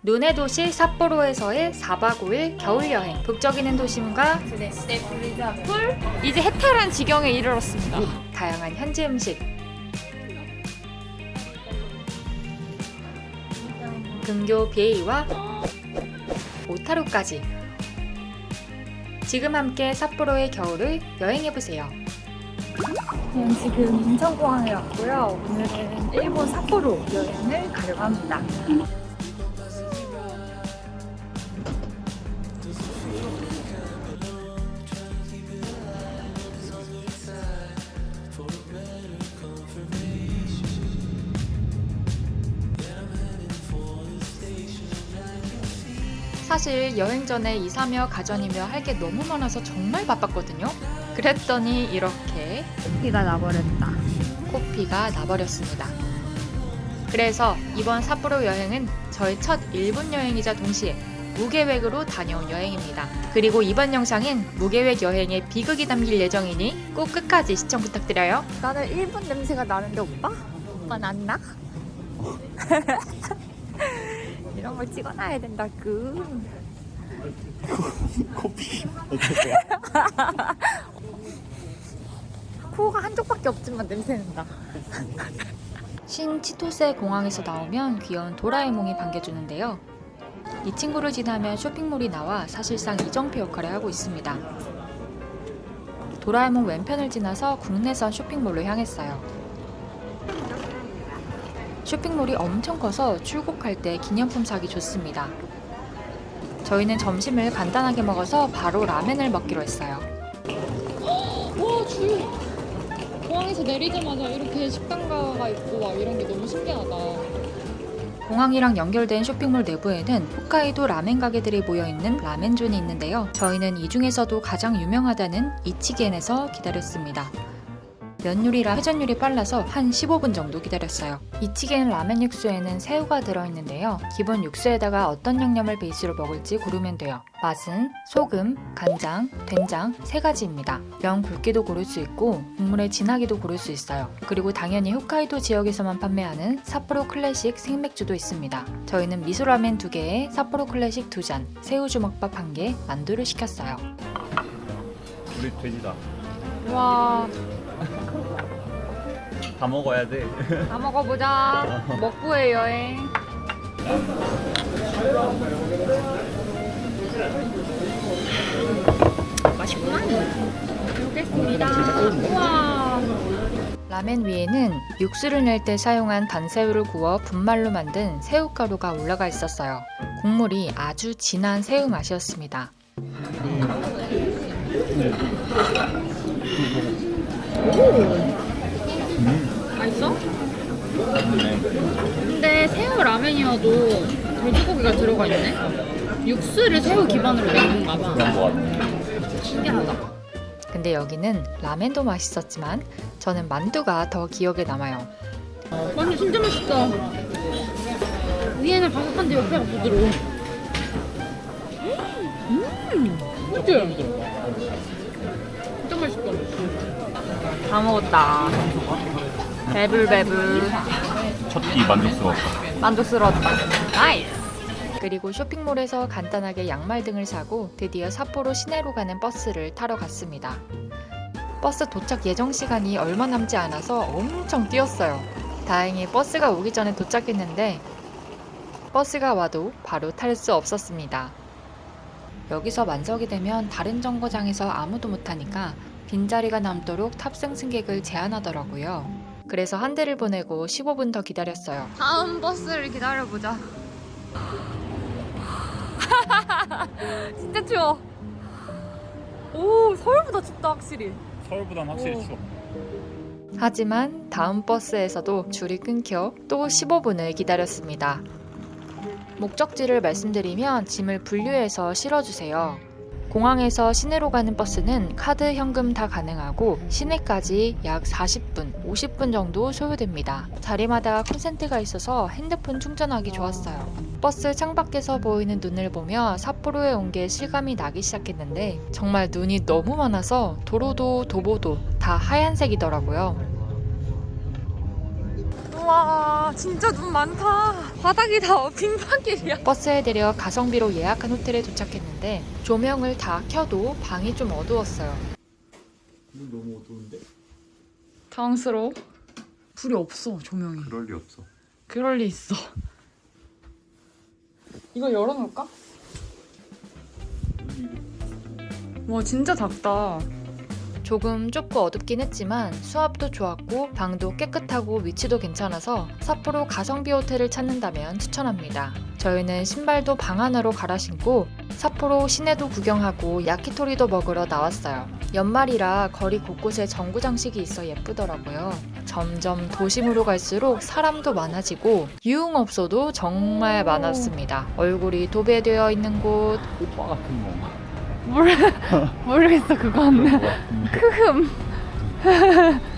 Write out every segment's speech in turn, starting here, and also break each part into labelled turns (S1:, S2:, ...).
S1: 눈의 도시 삿포로에서의 4박 5일 겨울여행. 북적이는 도심과 풀, 이제 해탈한 지경에 이르렀습니다. 다양한 현지 음식, 근교 베이와 오타루까지. 지금 함께 삿포로의 겨울을 여행해보세요.
S2: 지금 인천공항에 왔고요. 오늘은 일본 삿포로 여행을 가려고 합니다.
S1: 사실 여행 전에 이사며 가전이며 할 게 너무 많아서 정말 바빴거든요. 그랬더니 이렇게
S2: 코피가 나버렸다.
S1: 코피가 나버렸습니다. 그래서 이번 삿포로 여행은 저의 첫 일본 여행이자 동시에 무계획으로 다녀온 여행입니다. 그리고 이번 영상은 무계획 여행의 비극이 담길 예정이니 꼭 끝까지 시청 부탁드려요.
S2: 나는 일본 냄새가 나는데 오빠? 오빠는 안 나? 이런 걸 찍어놔야 된다구.
S3: 코피
S2: 코가 한쪽밖에 없지만 냄새난다.
S1: 신치토세 공항에서 나오면 귀여운 도라에몽이 반겨주는데요. 이 친구를 지나면 쇼핑몰이 나와 사실상 이정표 역할을 하고 있습니다. 도라에몽 왼편을 지나서 국내선 쇼핑몰로 향했어요. 쇼핑몰이 엄청 커서 출국할 때 기념품 사기 좋습니다. 저희는 점심을 간단하게 먹어서 바로 라멘을 먹기로 했어요.
S4: 와, 줄! 공항에서 내리자마자 이렇게 식당가가 있고 막 이런 게 너무 신기하다.
S1: 공항이랑 연결된 쇼핑몰 내부에는 홋카이도 라멘 가게들이 모여있는 라멘존이 있는데요. 저희는 이 중에서도 가장 유명하다는 이치겐에서 기다렸습니다. 면 요리라 회전율이 빨라서 한 15분 정도 기다렸어요. 이치겐 라멘 육수에는 새우가 들어있는데요. 기본 육수에다가 어떤 양념을 베이스로 먹을지 고르면 돼요. 맛은 소금, 간장, 된장 3가지입니다. 면 굵기도 고를 수 있고 국물의 진하기도 고를 수 있어요. 그리고 당연히 홋카이도 지역에서만 판매하는 삿포로 클래식 생맥주도 있습니다. 저희는 미소라멘 2개에 삿포로 클래식 2잔, 새우주먹밥 1개, 만두를 시켰어요.
S3: 우리 돼지다.
S1: 와,
S3: 다 먹어야 돼.
S1: 다 먹어보자. 먹고의 여행.
S4: 맛있구만. 먹겠습니다. 우와.
S1: 라멘 위에는 육수를 낼 때 사용한 단새우를 구워 분말로 만든 새우가루가 올라가 있었어요. 국물이 아주 진한 새우 맛이었습니다.
S4: 맛있어? 근데 새우 라면이어도 돼지고기가 들어가 있네? 육수를 새우 기반으로 낸 건가 봐.
S3: 그런 거 같아.
S4: 신기하다.
S1: 근데 여기는 라멘도 맛있었지만 저는 만두가 더 기억에 남아요.
S4: 완전 진짜 맛있다. 위에는 바삭한데 옆에가 부드러워. 그치? 진짜 맛있다.
S1: 다 먹었다. 배불배불.
S3: 첫 끼 만족스러웠다.
S1: 만족스러웠다. 나이스! 그리고 쇼핑몰에서 간단하게 양말 등을 사고 드디어 삿포로 시내로 가는 버스를 타러 갔습니다. 버스 도착 예정 시간이 얼마 남지 않아서 엄청 뛰었어요. 다행히 버스가 오기 전에 도착했는데 버스가 와도 바로 탈 수 없었습니다. 여기서 만석이 되면 다른 정거장에서 아무도 못 타니까 빈자리가 남도록 탑승 승객을 제한하더라고요. 그래서 한 대를 보내고 15분 더 기다렸어요. 다음 버스를 기다려보자. 진짜 추워. 오, 서울보다 춥다 확실히.
S3: 서울보단 확실히 추워.
S1: 하지만 다음 버스에서도 줄이 끊겨 또 15분을 기다렸습니다. 목적지를 말씀드리면 짐을 분류해서 실어주세요. 공항에서 시내로 가는 버스는 카드, 현금 다 가능하고 시내까지 약 40분, 50분 정도 소요됩니다. 자리마다 콘센트가 있어서 핸드폰 충전하기 좋았어요. 버스 창밖에서 보이는 눈을 보며 삿포로에 온 게 실감이 나기 시작했는데 정말 눈이 너무 많아서 도로도 도보도 다 하얀색이더라고요.
S4: 와 진짜 눈 많다. 바닥이 다 빙판길이야.
S1: 버스에 내려 가성비로 예약한 호텔에 도착했는데 조명을 다 켜도 방이 좀 어두웠어요.
S3: 너무 어두운데?
S4: 당황스러워. 불이 없어 조명이.
S3: 그럴 리 없어.
S4: 그럴 리 있어. 이거 열어놓을까? 와 진짜 작다.
S1: 조금 좁고 어둡긴 했지만 수압도 좋았고 방도 깨끗하고 위치도 괜찮아서 삿포로 가성비 호텔을 찾는다면 추천합니다. 저희는 신발도 방 하나로 갈아 신고 삿포로 시내도 구경하고 야키토리도 먹으러 나왔어요. 연말이라 거리 곳곳에 전구 장식이 있어 예쁘더라고요. 점점 도심으로 갈수록 사람도 많아지고 유흥업소도 정말 많았습니다. 얼굴이 도배되어 있는 곳,
S3: 오빠 같은 거.
S4: 모르겠어 그건. 크흠.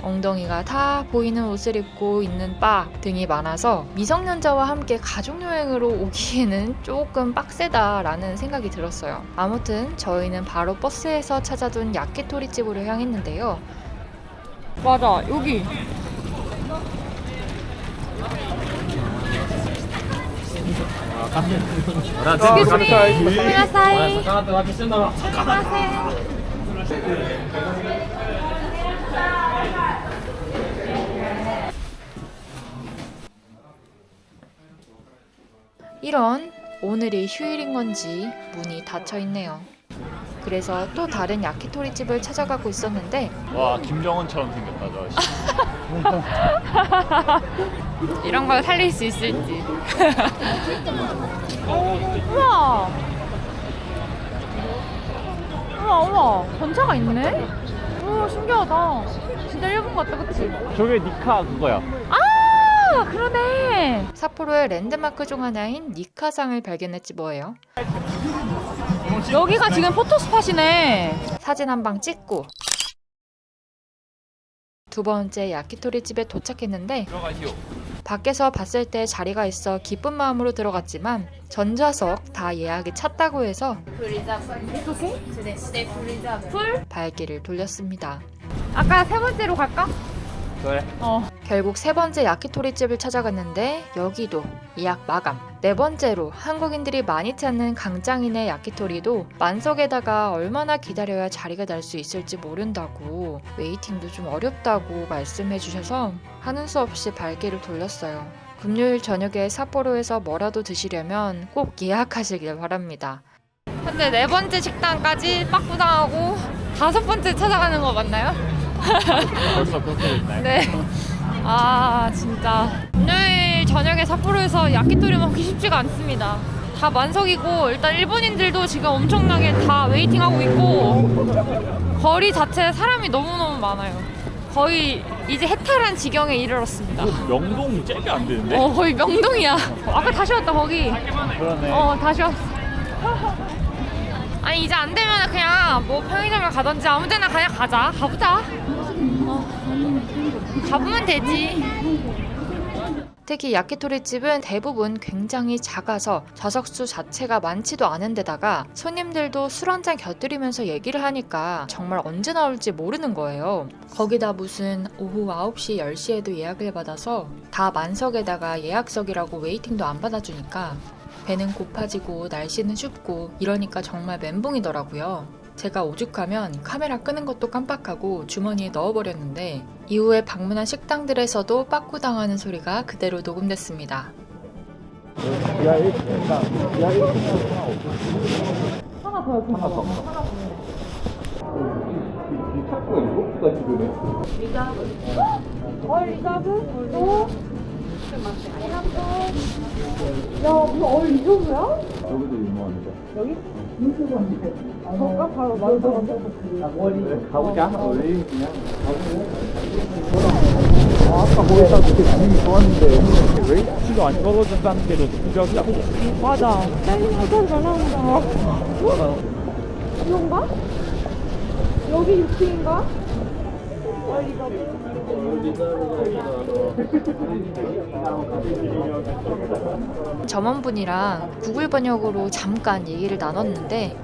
S1: 엉덩이가 다 보이는 옷을 입고 있는 바 등이 많아서 미성년자와 함께 가족여행으로 오기에는 조금 빡세다라는 생각이 들었어요. 아무튼 저희는 바로 버스에서 찾아둔 야키토리 집으로 향했는데요.
S4: 맞아 여기.
S1: 이런 오늘이 휴일인 건지 문이 닫혀 있네요. 그래서 또 다른 야키토리 집을 찾아가고 있었는데
S3: 와 김정은처럼 생겼다 저 아저씨.
S4: 이런 걸 살릴 수 있을지. 우와. 우와 전차가 있네. 오 신기하다. 진짜 일본 같다 그치?
S3: 저게 니카 그거야.
S4: 아 그러네.
S1: 삿포로의 랜드마크 중 하나인 니카상을 발견했지 뭐예요.
S4: 여기가 지금 포토스팟이네.
S1: 사진 한 방 찍고 두 번째 야키토리 집에 도착했는데
S3: 들어가시오.
S1: 밖에서 봤을 때 자리가 있어 기쁜 마음으로 들어갔지만 전좌석 다 예약이 찼다고 해서 발길을 돌렸습니다.
S4: 아까 세 번째로 갈까?
S3: 그래.
S1: 결국 세 번째 야키토리 집을 찾아갔는데 여기도 예약 마감. 네 번째로 한국인들이 많이 찾는 강짱인의 야키토리도 만석에다가 얼마나 기다려야 자리가 날 수 있을지 모른다고 웨이팅도 좀 어렵다고 말씀해 주셔서 하는 수 없이 발길을 돌렸어요. 금요일 저녁에 삿포로에서 뭐라도 드시려면 꼭 예약하시길 바랍니다.
S4: 근데 네 번째 식당까지 빠꾸당하고 다섯 번째 찾아가는 거 맞나요?
S3: 벌써 그렇게 됐나요?
S4: 네. 아 진짜 금요일 저녁에 삿포로에서 야키토리 먹기 쉽지가 않습니다. 다 만석이고 일단 일본인들도 지금 엄청나게 다 웨이팅하고 있고 거리 자체에 사람이 너무너무 많아요. 거의 이제 해탈한 지경에 이르렀습니다.
S3: 명동 잽이 안 되는데?
S4: 거의 명동이야. 아까 다시 왔다 거기.
S3: 그러네.
S4: 다시 왔어. 아니 이제 안 되면 그냥 뭐 편의점을 가던지 아무 데나 그냥 가보자. 가보면 되지.
S1: 특히 야키토리 집은 대부분 굉장히 작아서 좌석수 자체가 많지도 않은데다가 손님들도 술 한잔 곁들이면서 얘기를 하니까 정말 언제 나올지 모르는 거예요. 거기다 무슨 오후 9시, 10시에도 예약을 받아서 다 만석에다가 예약석이라고 웨이팅도 안 받아주니까 배는 고파지고 날씨는 춥고 이러니까 정말 멘붕이더라고요. 제가 오죽하면 카메라 끄는 것도 깜빡하고 주머니에 넣어버렸는데 이후에 방문한 식당들에서도 빠꾸당하는 소리가 그대로 녹음됐습니다.
S3: 여기도 유명한데. 가보자. 우리 그냥 아까 거기다 그렇게 분위기 좋았는데 웨이트가 안 떨어진다는 게 더 충격이야.
S4: 맞아. 셀리나도 잘 나온다. 이건가? 여기 6층인가?
S1: 점원분이랑 구글 번역으로 잠깐 얘기를 나눴는데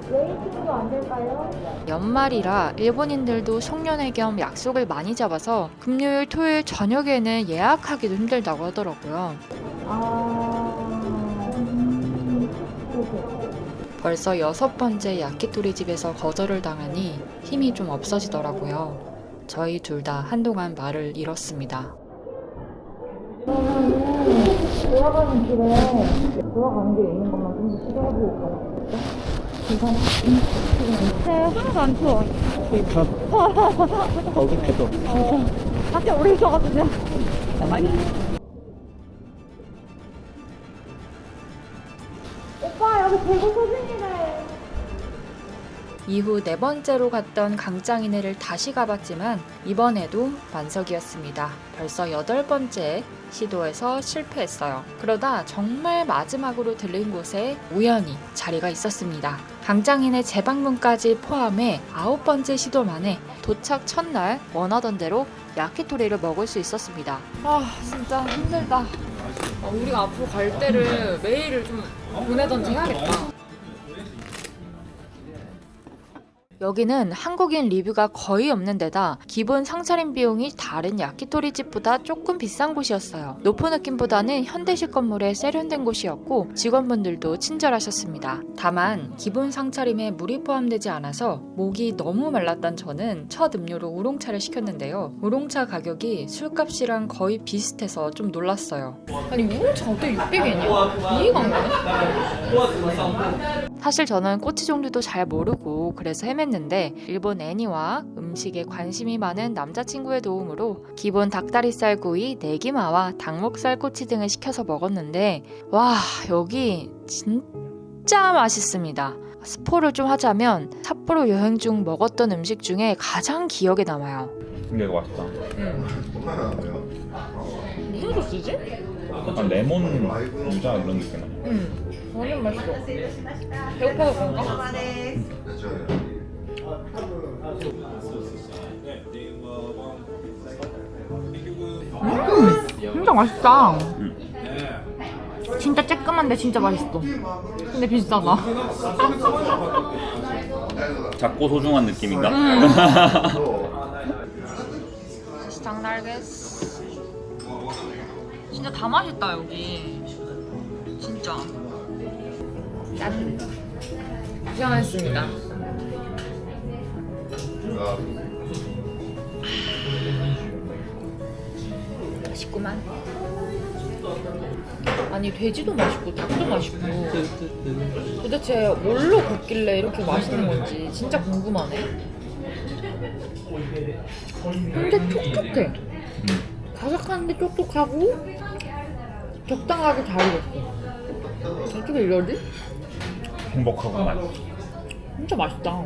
S1: 연말이라 일본인들도 송년회 겸 약속을 많이 잡아서 금요일, 토요일 저녁에는 예약하기도 힘들다고 하더라고요. 벌써 6번째 야키토리 집에서 거절을 당하니 힘이 좀 없어지더라고요. 저희 둘 다 한동안 말을 잃었습니다.
S2: 돌아가는 길에 돌아가는 길에 있는 것만 좀 더 시도해보고 가자. 하나도 안 추워.
S3: 어색해도.
S2: 밖에 오래 있어가지고. 오빠 여기 대구 소중이래.
S1: 이후 4번째로 갔던 강짱이네를 다시 가봤지만 이번에도 만석이었습니다. 벌써 8번째 시도에서 실패했어요. 그러다 정말 마지막으로 들른 곳에 우연히 자리가 있었습니다. 강짱이네 재방문까지 포함해 9번째 시도 만에 도착 첫날 원하던 대로 야키토리를 먹을 수 있었습니다.
S4: 아 진짜 힘들다. 우리가 앞으로 갈 때를 메일을 좀 보내던지 해야겠다.
S1: 여기는 한국인 리뷰가 거의 없는 데다 기본 상차림 비용이 다른 야키토리 집보다 조금 비싼 곳이었어요. 노포 느낌보다는 현대식 건물에 세련된 곳이었고 직원분들도 친절하셨습니다. 다만 기본 상차림에 물이 포함되지 않아서 목이 너무 말랐던 저는 첫 음료로 우롱차를 시켰는데요. 우롱차 가격이 술값이랑 거의 비슷해서 좀 놀랐어요.
S4: 아니 우롱차 어떻게 600엔이야? 이해가 안 가네?
S1: 사실 저는 꼬치 종류도 잘 모르고 그래서 헤맸는데 일본 애니와 음식에 관심이 많은 남자친구의 도움으로 기본 닭다리살 구이, 네기마와 닭목살 꼬치 등을 시켜서 먹었는데 와 여기 진짜 맛있습니다. 스포를 좀 하자면 삿포로 여행 중 먹었던 음식 중에 가장 기억에 남아요.
S3: 근데 이거 맛있다.
S4: 무슨 소스지?
S3: 약간 레몬 유자 이런 느낌.
S4: 완전 맛있어. 배고파서 그런가? 진짜 맛있다. 진짜 쬐끔한데 진짜 맛있어. 근데 비싸다.
S3: 작고 소중한 느낌인가?
S4: 장날개스. 진짜 다 맛있다 여기. 진짜. 짠. 시원했습니다. 맛있구만. 아니 돼지도 맛있고 닭도 맛있고 도대체 뭘로 굽길래 이렇게 맛있는 건지 진짜 궁금하네. 근데 촉촉해. 바삭한데 촉촉하고 적당하게 잘 익었어. 어떻게 이러지?
S3: 행복하구만.
S4: 진짜 맛있다.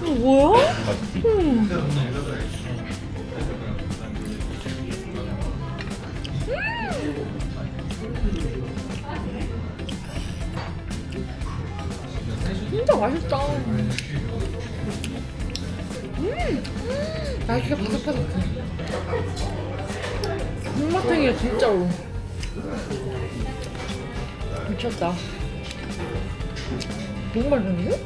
S4: 이거 뭐야?
S3: 맛있지?
S4: 진짜 맛있다. 날씨가 바삭바삭해. 군마탱이야 진짜로. 미쳤다. 너무 맛있는데?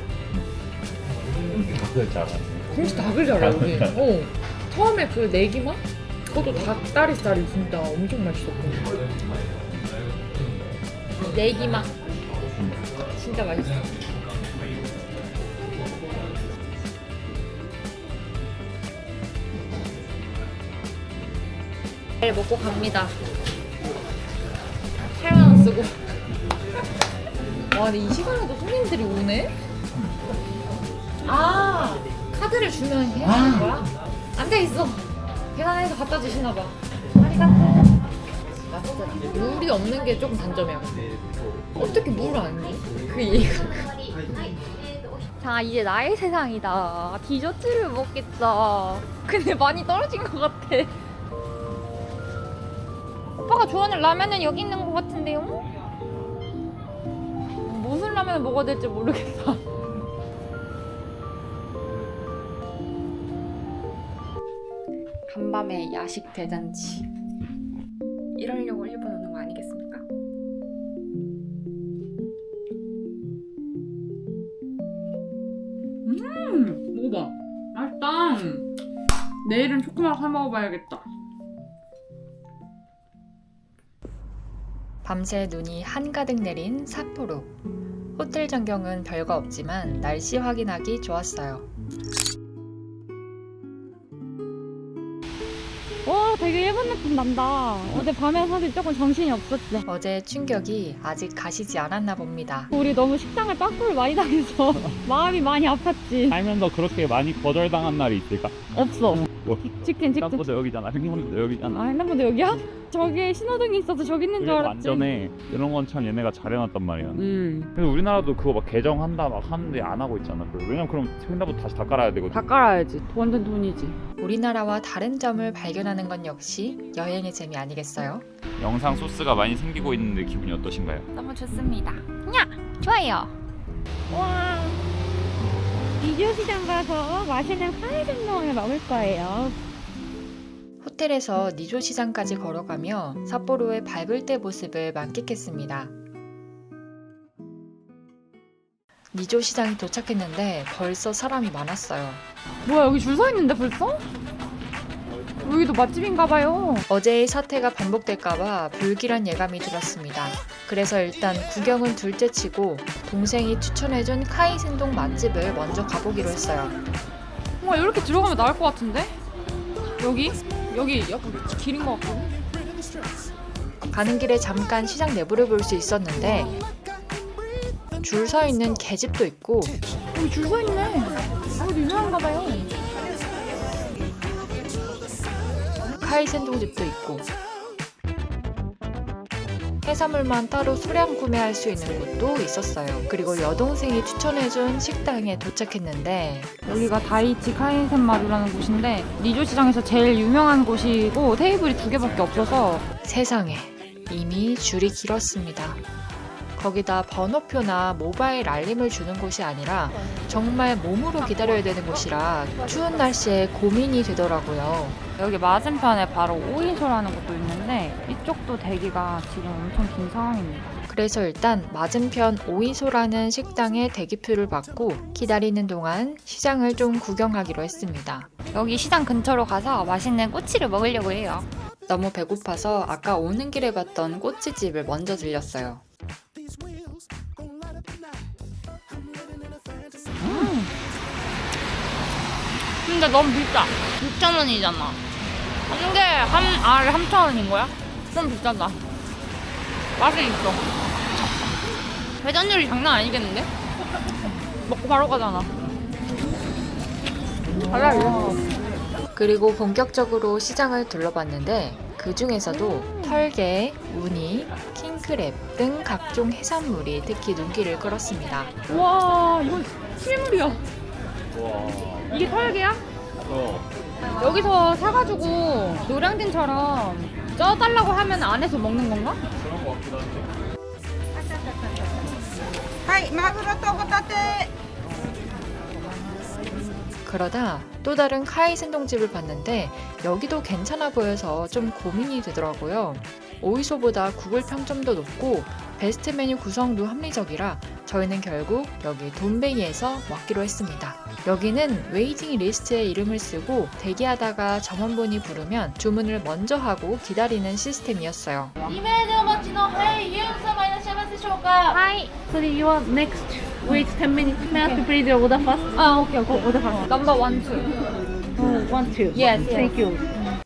S3: 닭을 잘하네.
S4: 진짜 닭을 잘해 여기. 처음에 그 내기맛? 그것도 닭다리살이 진짜 엄청 맛있었고. 내기맛 진짜 맛있어. 잘 먹고 갑니다. 8만원 쓰고. 와 근데 이 시간에도 손님들이 오네? 아 카드를 주면 해주는 거야? 앉아있어. 계산해서 갖다 주시나봐. 아리가또. 맞아. 물이 없는 게 조금 단점이야. 어떻게 물을 안 줘? 그 이해가. 자 이제 나의 세상이다. 디저트를 먹겠다. 근데 많이 떨어진 것 같아. 오빠가 좋아하는 라면은 여기 있는 것 같은데요? 무슨 라면을 먹어야 될지 모르겠다.
S1: 간밤에 야식 대잔치. 이러려고 일본 오는 거 아니겠습니까?
S4: 먹어봐. 맛있다. 내일은 초코맛 사 먹어봐야겠다.
S1: 밤새 눈이 한가득 내린 삿포로. 호텔 전경은 별거 없지만 날씨 확인하기 좋았어요.
S2: 와, 되게 일본 느낌 난다. 어제 밤에 사실 조금 정신이 없었지.
S1: 어제 충격이 아직 가시지 않았나 봅니다.
S2: 우리 너무 식당을 빠꾸를 많이 다녀서 마음이 많이 아팠지.
S3: 살면서 그렇게 많이 거절당한 날이 있을까?
S2: 없어.
S3: 뭐?
S2: 치킨.
S3: 횡단보도 여기잖아. 횡단보도 여기잖아.
S2: 아, 핸드폰도 여기야? 저기에 신호등이 있어서 저기 있는 줄 알았지.
S3: 완전해. 이런 건 참 얘네가 잘해놨단 말이야.
S2: 음.
S3: 그래서 우리나라도 그거 막 개정한다 막 하는데 안 하고 있잖아. 왜냐면 그럼 횡단보도 다시 다 깔아야 되거든.
S2: 다 깔아야지. 완전 돈이지.
S1: 우리나라와 다른 점을 발견하는 건 역시 여행의 재미 아니겠어요?
S3: 영상 소스가 많이 생기고 있는데 기분이 어떠신가요?
S4: 너무 좋습니다. 야, 좋아요.
S2: 와. 니조시장 가서 맛있는 파이sen동을 먹을 거예요.
S1: 호텔에서 니조 시장까지 걸어가며 삿포로의 밟을 때 모습을 만끽했습니다. 니조 시장이 도착했는데 벌써 사람이 많았어요.
S4: 뭐야, 여기 줄 서 있는데 벌써? 여기도 맛집인가봐요.
S1: 어제의 사태가 반복될까봐 불길한 예감이 들었습니다. 그래서 일단 구경은 둘째치고 동생이 추천해준 카이센동 맛집을 먼저 가보기로 했어요.
S4: 뭔가 이렇게 들어가면 나을 것 같은데? 여기 약간 길인 것 같고.
S1: 가는 길에 잠깐 시장 내부를 볼 수 있었는데 줄 서 있는 계집도 있고
S4: 여기 줄 서 있네. 여기도 유명한가봐요.
S1: 카이센동 집도 있고 해산물만 따로 소량 구매할 수 있는 곳도 있었어요. 그리고 여동생이 추천해준 식당에 도착했는데
S4: 여기가 다이치 카이센마루라는 곳인데 니조 시장에서 제일 유명한 곳이고 테이블이 2개밖에 없어서
S1: 세상에 이미 줄이 길었습니다. 거기다 번호표나 모바일 알림을 주는 곳이 아니라 정말 몸으로 기다려야 되는 곳이라 추운 날씨에 고민이 되더라고요.
S4: 여기 맞은편에 바로 오이소라는 곳도 있는데 이쪽도 대기가 지금 엄청 긴 상황입니다.
S1: 그래서 일단 맞은편 오이소라는 식당에 대기표를 받고 기다리는 동안 시장을 좀 구경하기로 했습니다.
S4: 여기 시장 근처로 가서 맛있는 꼬치를 먹으려고 해요.
S1: 너무 배고파서 아까 오는 길에 봤던 꼬치집을 먼저 들렸어요.
S4: 근데 너무 비싸. 6,000원이잖아. 한 개 한 알에 3,000원인 거야? 좀 비싸다. 맛은 있어. 회전율이 장난 아니겠는데? 먹고 바로 가잖아.
S1: 그리고 본격적으로 시장을 둘러봤는데 그 중에서도 털개, 우니, 킹크랩 등 각종 해산물이 특히 눈길을 끌었습니다.
S4: 와, 이건 실물이야.
S3: 와.
S4: 이게 털개야? 여기서 사가지고 노량진처럼 쪄달라고 하면 안에서 먹는 건가?
S3: 그런 거 같기도 한데.
S5: はい、マグロとホタテ。
S1: 그러다 또 다른 카이센동집을 봤는데 여기도 괜찮아 보여서 좀 고민이 되더라고요. 오이소보다 구글 평점도 높고 베스트 메뉴 구성도 합리적이라 저희는 결국 여기 돈베이에서 먹기로 했습니다. 여기는 웨이팅 리스트에 이름을 쓰고 대기하다가 점원분이 부르면 주문을 먼저 하고 기다리는 시스템이었어요.
S2: 2名でお待ちの、はい、ユン様いらっしゃいますでしょうか。はい。それ your next wait 10 minutes. May I ask please your order first?
S4: 아, 오케이. order first. Number 1, 2.
S2: Oh, 1, 2.
S4: Yes,
S2: Thank you.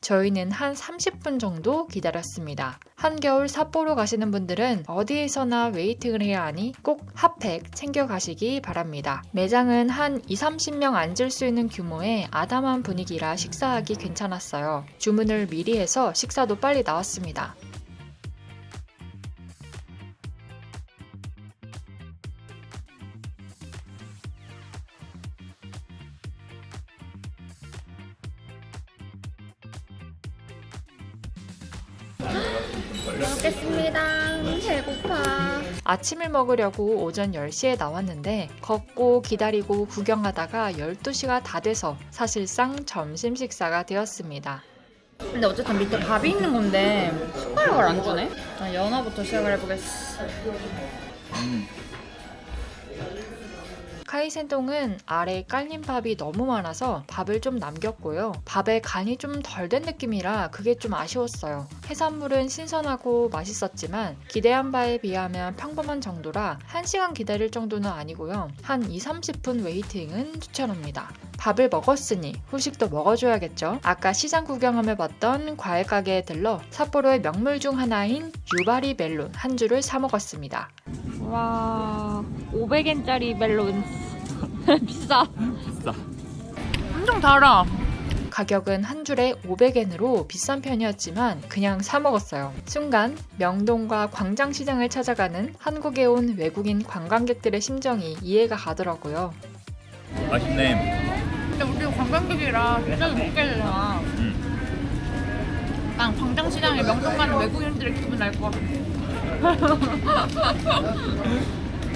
S1: 저희는 한 30분 정도 기다렸습니다. 한겨울 삿포로 가시는 분들은 어디에서나 웨이팅을 해야 하니 꼭 핫팩 챙겨 가시기 바랍니다. 매장은 한 20-30명 앉을 수 있는 규모의 아담한 분위기라 식사하기 괜찮았어요. 주문을 미리 해서 식사도 빨리 나왔습니다.
S4: 먹겠습니다. 배고파.
S1: 아침을 먹으려고 오전 10시에 나왔는데 걷고 기다리고 구경하다가 12시가 다 돼서 사실상 점심 식사가 되었습니다.
S4: 근데 어쨌든 밑에 밥이 있는 건데 숟가락을 안 주네? 연어부터 시작을 해보겠어.
S1: 카이센동은 아래 깔린 밥이 너무 많아서 밥을 좀 남겼고요. 밥에 간이 좀 덜 된 느낌이라 그게 좀 아쉬웠어요. 해산물은 신선하고 맛있었지만 기대한 바에 비하면 평범한 정도라 1시간 기다릴 정도는 아니고요. 한 2-30분 웨이팅은 추천합니다. 밥을 먹었으니 후식도 먹어줘야겠죠. 아까 시장 구경하며 봤던 과일 가게에 들러 삿포로의 명물 중 하나인 유바리 멜론 한 줄을 사 먹었습니다.
S4: 와, 500엔짜리 멜론. 비싸. 엄청 달아.
S1: 가격은 한 줄에 500엔으로 비싼 편이었지만 그냥 사 먹었어요. 순간 명동과 광장시장을 찾아가는 한국에 온 외국인 관광객들의 심정이 이해가 가더라고요.
S3: 맛있네.
S4: 근데 우리 관광객이라 비싸게 먹게 되잖아. 난 광장시장에 명동 가는 외국인들의 기분 날 것 같아.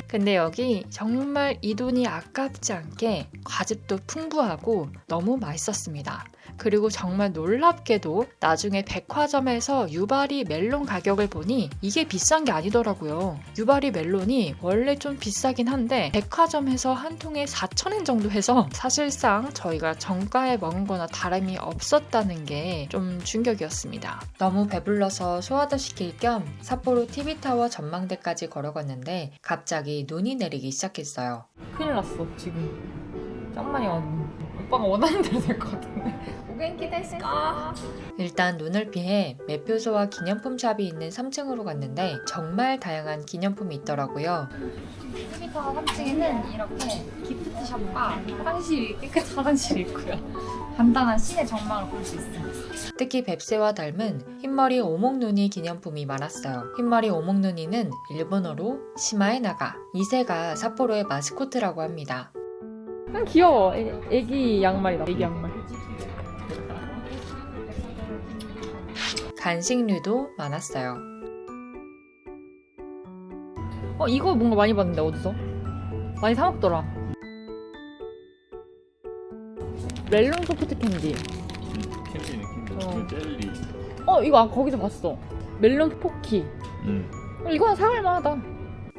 S1: 근데 여기 정말 이 돈이 아깝지 않게 과즙도 풍부하고 너무 맛있었습니다. 그리고 정말 놀랍게도 나중에 백화점에서 유바리 멜론 가격을 보니 이게 비싼 게 아니더라고요. 유바리 멜론이 원래 좀 비싸긴 한데 백화점에서 한 통에 4,000엔 정도 해서 사실상 저희가 정가에 먹은 거나 다름이 없었다는 게 좀 충격이었습니다. 너무 배불러서 소화도 시킬 겸 삿포로 TV타워 전망대까지 걸어갔는데 갑자기 눈이 내리기 시작했어요.
S4: 큰일 났어 지금. 짱 많이 왔네. 오빠가 원하는 대로 될 것 같은데. 오겐키 데스까?
S1: 일단 눈을 피해 매표소와 기념품 샵이 있는 3층으로 갔는데 정말 다양한 기념품이 있더라고요.
S4: TV타워 3층에는 이렇게 기프트샵과 화장실이 깨끗한 화장실이 있고요. 간단한 시내 전망을 볼 수 있어요.
S1: 특히 뱁새와 닮은 흰머리 오목눈이 기념품이 많았어요. 흰머리 오목눈이는 일본어로 시마에 나가, 이새가 삿포로의 마스코트라고 합니다.
S4: 귀여워. 애기 양말이다. 애기 양말.
S1: 간식류도 많았어요.
S4: 이거 뭔가 많이 봤는데 어디서? 많이 사 먹더라. 멜론 소프트 캔디.
S3: 캔디는 젤리.
S4: 이거 아까 거기서 봤어. 멜론 포키. 이거는 사갈 만하다.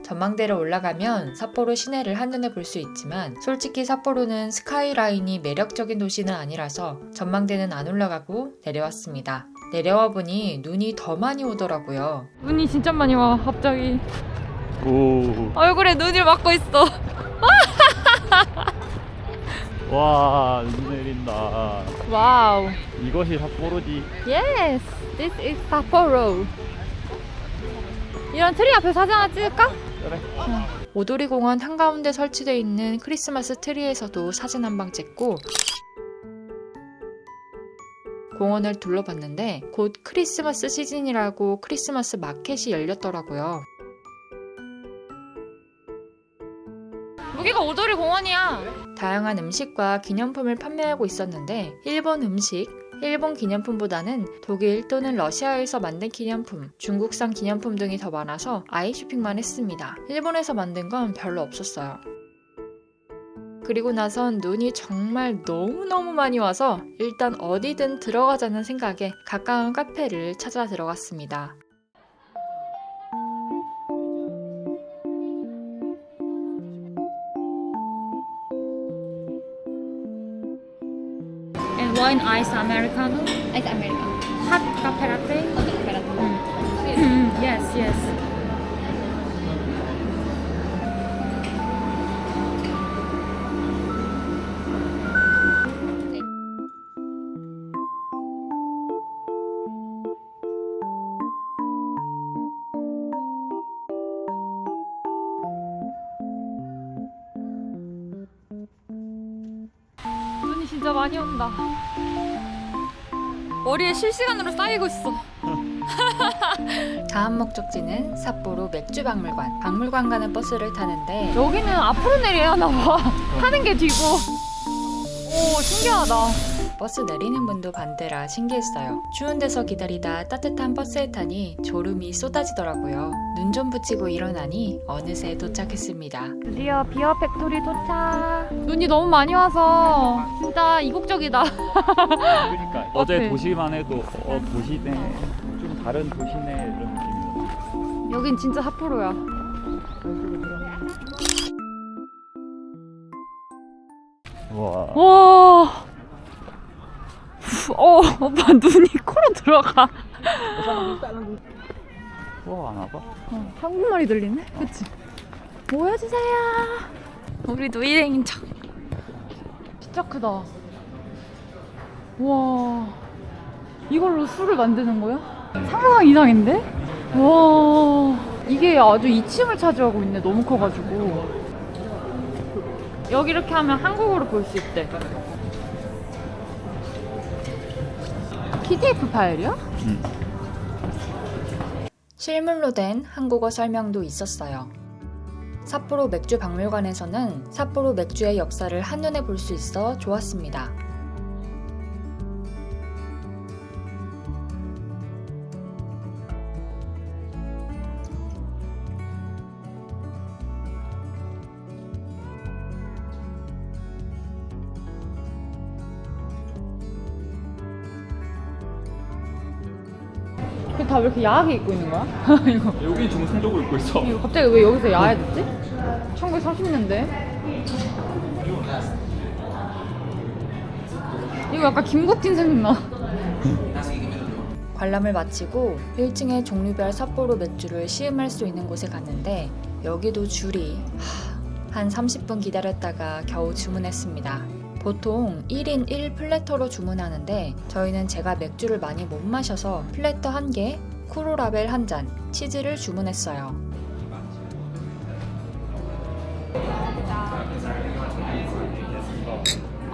S1: 전망대를 올라가면 삿포로 시내를 한눈에 볼 수 있지만 솔직히 삿포로는 스카이라인이 매력적인 도시는 아니라서 전망대는 안 올라가고 내려왔습니다. 내려와 보니 눈이 더 많이 오더라고요.
S4: 눈이 진짜 많이 와 갑자기.
S3: 오.
S4: 얼굴에 눈을 막고 있어.
S3: 와, 눈 내린다.
S4: 와우.
S3: 이것이 삿포로지.
S4: Yes, this is Sapporo. 이런 트리 앞에 사진 하나 찍을까?
S3: 그래.
S1: 오도리 공원 한가운데 설치되어 있는 크리스마스 트리에서도 사진 한 방 찍고 공원을 둘러봤는데 곧 크리스마스 시즌이라고 크리스마스 마켓이 열렸더라고요.
S4: 여기가 오도리 공원이야.
S1: 다양한 음식과 기념품을 판매하고 있었는데 일본 음식, 일본 기념품보다는 독일 또는 러시아에서 만든 기념품, 중국산 기념품 등이 더 많아서 아이 쇼핑만 했습니다. 일본에서 만든 건 별로 없었어요. 그리고 나선 눈이 정말 너무너무 많이 와서 일단 어디든 들어가자는 생각에 가까운 카페를 찾아 들어갔습니다.
S4: And wine ice americano.
S2: Ice Americano.
S4: Hot cafe latte. Yes, yes. 눈이 진짜 많이 온다. 머리에 실시간으로 쌓이고 있어.
S1: 다음 목적지는 삿포로 맥주박물관. 박물관 가는 버스를 타는데
S4: 여기는 앞으로 내려야 하나 봐. 타는 게 뒤고. 오, 신기하다.
S1: 버스 내리는 문도 반대라 신기했어요. 추운 데서 기다리다 따뜻한 버스에 타니 졸음이 쏟아지더라고요. 눈 좀 붙이고 일어나니 어느새 도착했습니다.
S4: 드디어 비어 팩토리 도착. 눈이 너무 많이 와서 진짜 이국적이다.
S3: 그러니까 어제
S4: 어때?
S3: 도시만 해도 도시네 좀 다른 도시네 이런 느낌이었어.
S4: 여긴 진짜 삿포로야.
S3: 와.
S4: 와. 오빠 눈이 코로 들어가.
S3: 와, 안 와봐?
S4: 한국말이 들리네? 그치? 모여주세요. 우리도 일행인 척. 진짜 크다. 와. 이걸로 술을 만드는 거야? 상상 이상인데? 와. 이게 아주 2층을 차지하고 있네. 너무 커가지고. 여기 이렇게 하면 한국어로 볼 수 있대. PDF 파일이야?
S3: 응.
S1: 실물로 된 한국어 설명도 있었어요. 삿포로 맥주 박물관에서는 삿포로 맥주의 역사를 한눈에 볼 수 있어 좋았습니다.
S4: 그 다 왜 이렇게 야하게 입고 있는 거야? 이거.
S3: 여기 지금 순적을 입고 있어.
S4: 이거 갑자기 왜 여기서 야해졌지? 1930년대? 이거 약간 김국진 생각나.
S1: 관람을 마치고 1층에 종류별 삿포로 맥주를 시음할 수 있는 곳에 갔는데 여기도 줄이 한 30분 기다렸다가 겨우 주문했습니다. 보통 1인 1플래터로 주문하는데 저희는 제가 맥주를 많이 못 마셔서 플래터 1개, 쿠로라벨 1잔, 치즈를 주문했어요.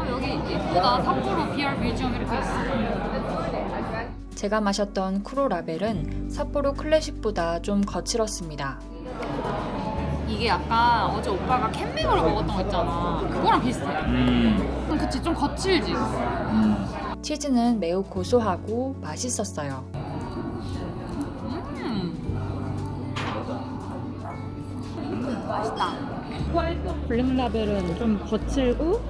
S4: 여기 예쁘다. 삿포로 비얼 뮤지엄 이렇게 있어.
S1: 제가 마셨던 쿠로라벨은 삿포로 클래식보다 좀 거칠었습니다.
S4: 이게 약간 어제 오빠가 캔맥으로 먹었던 거 있잖아. 그거랑 비슷해. 그치, 좀 거칠지.
S1: 치즈는 매우 고소하고 맛있었어요.
S4: 맛있다. 블랙라벨은 좀 거칠고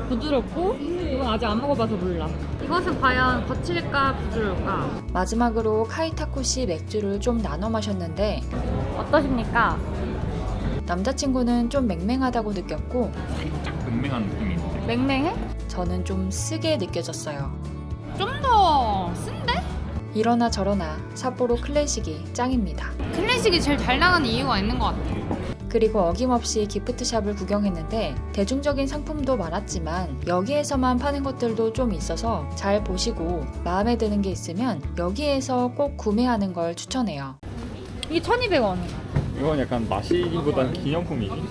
S4: 부드럽고 이건 아직 안 먹어봐서 몰라. 이것은 과연 거칠까 부드러울까?
S1: 마지막으로 카이타쿠시 맥주를 좀 나눠 마셨는데
S4: 어떠십니까?
S1: 남자친구는 좀 맹맹하다고 느꼈고
S3: 살짝 맹맹한 느낌이 있는데.
S4: 맹맹해?
S1: 저는 좀 쓰게 느껴졌어요.
S4: 좀 더 쓴데?
S1: 이러나 저러나 삿포로 클래식이 짱입니다.
S4: 클래식이 제일 잘 나가는 이유가 있는 것 같아.
S1: 그리고 어김없이 기프트샵을 구경했는데 대중적인 상품도 많았지만 여기에서만 파는 것들도 좀 있어서 잘 보시고 마음에 드는 게 있으면 여기에서 꼭 구매하는 걸 추천해요.
S4: 이게 1,200원.
S3: 이건 약간 마시기보다는 기념품이지.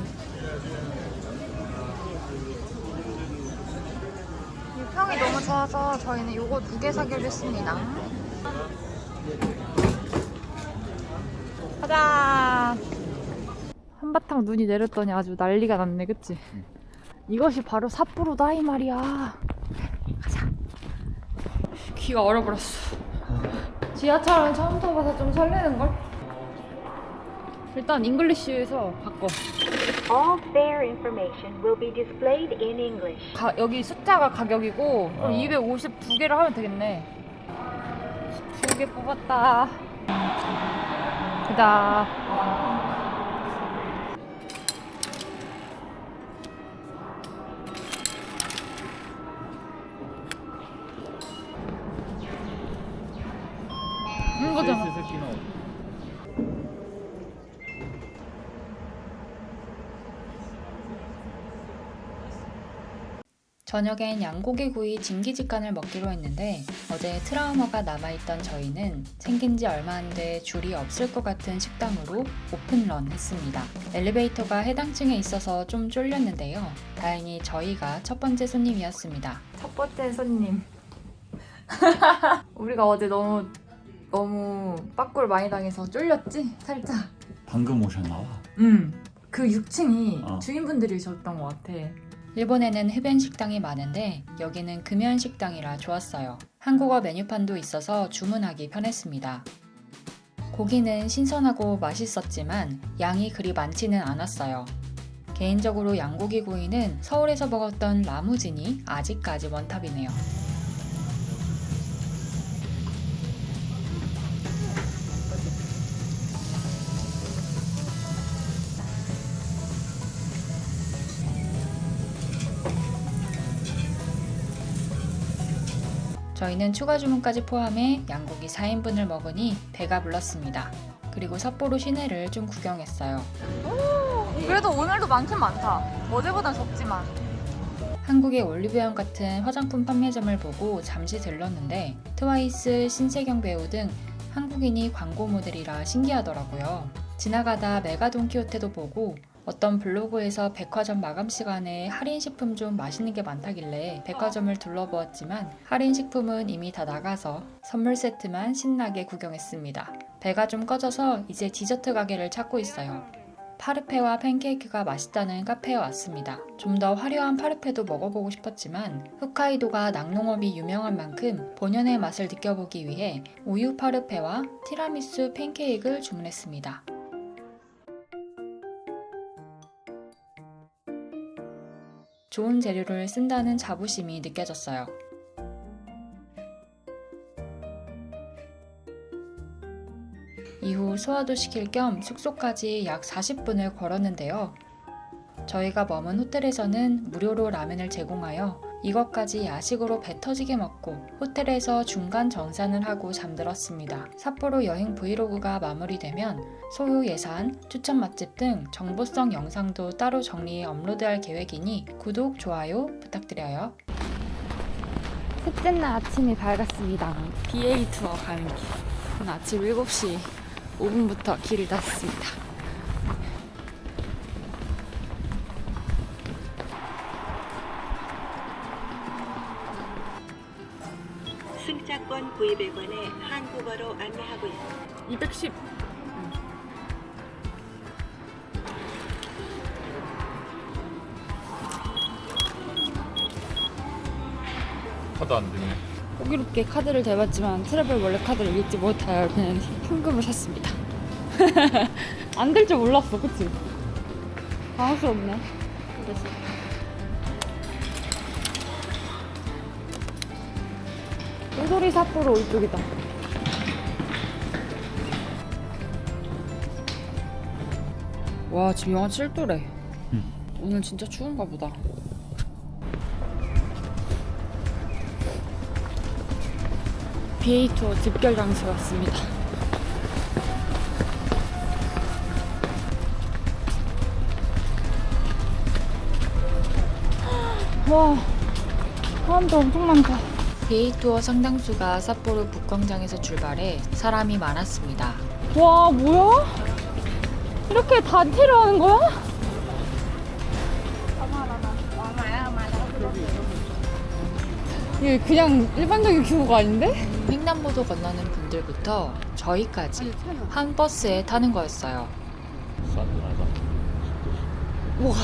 S4: 평이 너무 좋아서 저희는 이거 2개 사기로 했습니다. 가자. 한바탕 눈이 내렸더니 아주 난리가 났네, 그치? 이것이 바로 삿포로다 이 말이야. 가자. 귀가 얼어버렸어. 지하철은 처음 타봐서 좀 설레는걸? 일단 잉글리쉬에서 바꿔.
S6: All fare information will be displayed in English.
S4: 여기 숫자가 가격이고 그럼 252개를 하면 되겠네. 2개 뽑았다. 가자. 이거잖아.
S1: 저녁엔 양고기구이 진기직간을 먹기로 했는데 어제 트라우마가 남아있던 저희는 생긴 지 얼마 안 돼 줄이 없을 것 같은 식당으로 오픈런 했습니다. 엘리베이터가 해당 층에 있어서 좀 쫄렸는데요. 다행히 저희가 첫 번째 손님이었습니다.
S4: 첫 번째 손님. 우리가 어제 너무 빠꿀 많이 당해서 쫄렸지? 살짝.
S3: 방금 오셨나 봐.
S4: 그 6층이
S3: 어.
S4: 주인분들이셨던 것 같아.
S1: 일본에는 흡연 식당이 많은데 여기는 금연 식당이라 좋았어요. 한국어 메뉴판도 있어서 주문하기 편했습니다. 고기는 신선하고 맛있었지만 양이 그리 많지는 않았어요. 개인적으로 양고기 구이는 서울에서 먹었던 라무진이 아직까지 원탑이네요. 저희는 추가 주문까지 포함해 양고기 4인분을 먹으니 배가 불렀습니다. 그리고 삿포로 시내를 좀 구경했어요.
S2: 그래도 오늘도 많긴 많다. 어제보단 적지만.
S1: 한국의 올리브영 같은 화장품 판매점을 보고 잠시 들렀는데 트와이스, 신세경 배우 등 한국인이 광고 모델이라 신기하더라고요. 지나가다 메가돈키호테도 보고 어떤 블로그에서 백화점 마감 시간에 할인 식품 좀 맛있는 게 많다길래 백화점을 둘러보았지만 할인 식품은 이미 다 나가서 선물 세트만 신나게 구경했습니다. 배가 좀 꺼져서 이제 디저트 가게를 찾고 있어요. 파르페와 팬케이크가 맛있다는 카페에 왔습니다. 좀 더 화려한 파르페도 먹어보고 싶었지만 홋카이도가 낙농업이 유명한 만큼 본연의 맛을 느껴보기 위해 우유 파르페와 티라미수 팬케이크를 주문했습니다. 좋은 재료를 쓴다는 자부심이 느껴졌어요. 이후 소화도 시킬 겸 숙소까지 약 40분을 걸었는데요. 저희가 머문 호텔에서는 무료로 라면을 제공하여 이것까지 야식으로 배 터지게 먹고 호텔에서 중간 정산을 하고 잠들었습니다. 삿포로 여행 브이로그가 마무리되면 소요 예산, 추천 맛집 등 정보성 영상도 따로 정리해 업로드할 계획이니 구독, 좋아요 부탁드려요.
S2: 셋째 날 아침이 밝았습니다. BA 투어 가는 길. 오늘 아침 7시 5분부터 길을 닫습니다.
S6: 승차권 구입에 관해 한국어로 안내하고 있습니다.
S2: 210.
S3: 카드 안 되네.
S2: 호기롭게 카드를 대봤지만 트래블 원래 카드를 읽지 못하여 그냥 현금을 샀습니다. 안 될 줄 몰랐어, 그치? 당황스럽네. 그래서. 오소리 삿포로 이쪽이다. 와, 지금 영하 7도래. 오늘 진짜 추운가 보다. BA 투어 집결 장소에 왔습니다. 와, 사람도 엄청 많다.
S1: BA 투어 상당수가 삿포로 북광장에서 출발해 사람이 많았습니다.
S2: 와, 뭐야? 이렇게 단체로 하는 거야? 이게 그냥 일반적인 규모가 아닌데?
S1: 횡단보도 건너는 분들부터 저희까지 한 버스에 타는 거였어요.
S3: 싸늘하다.
S2: 우와,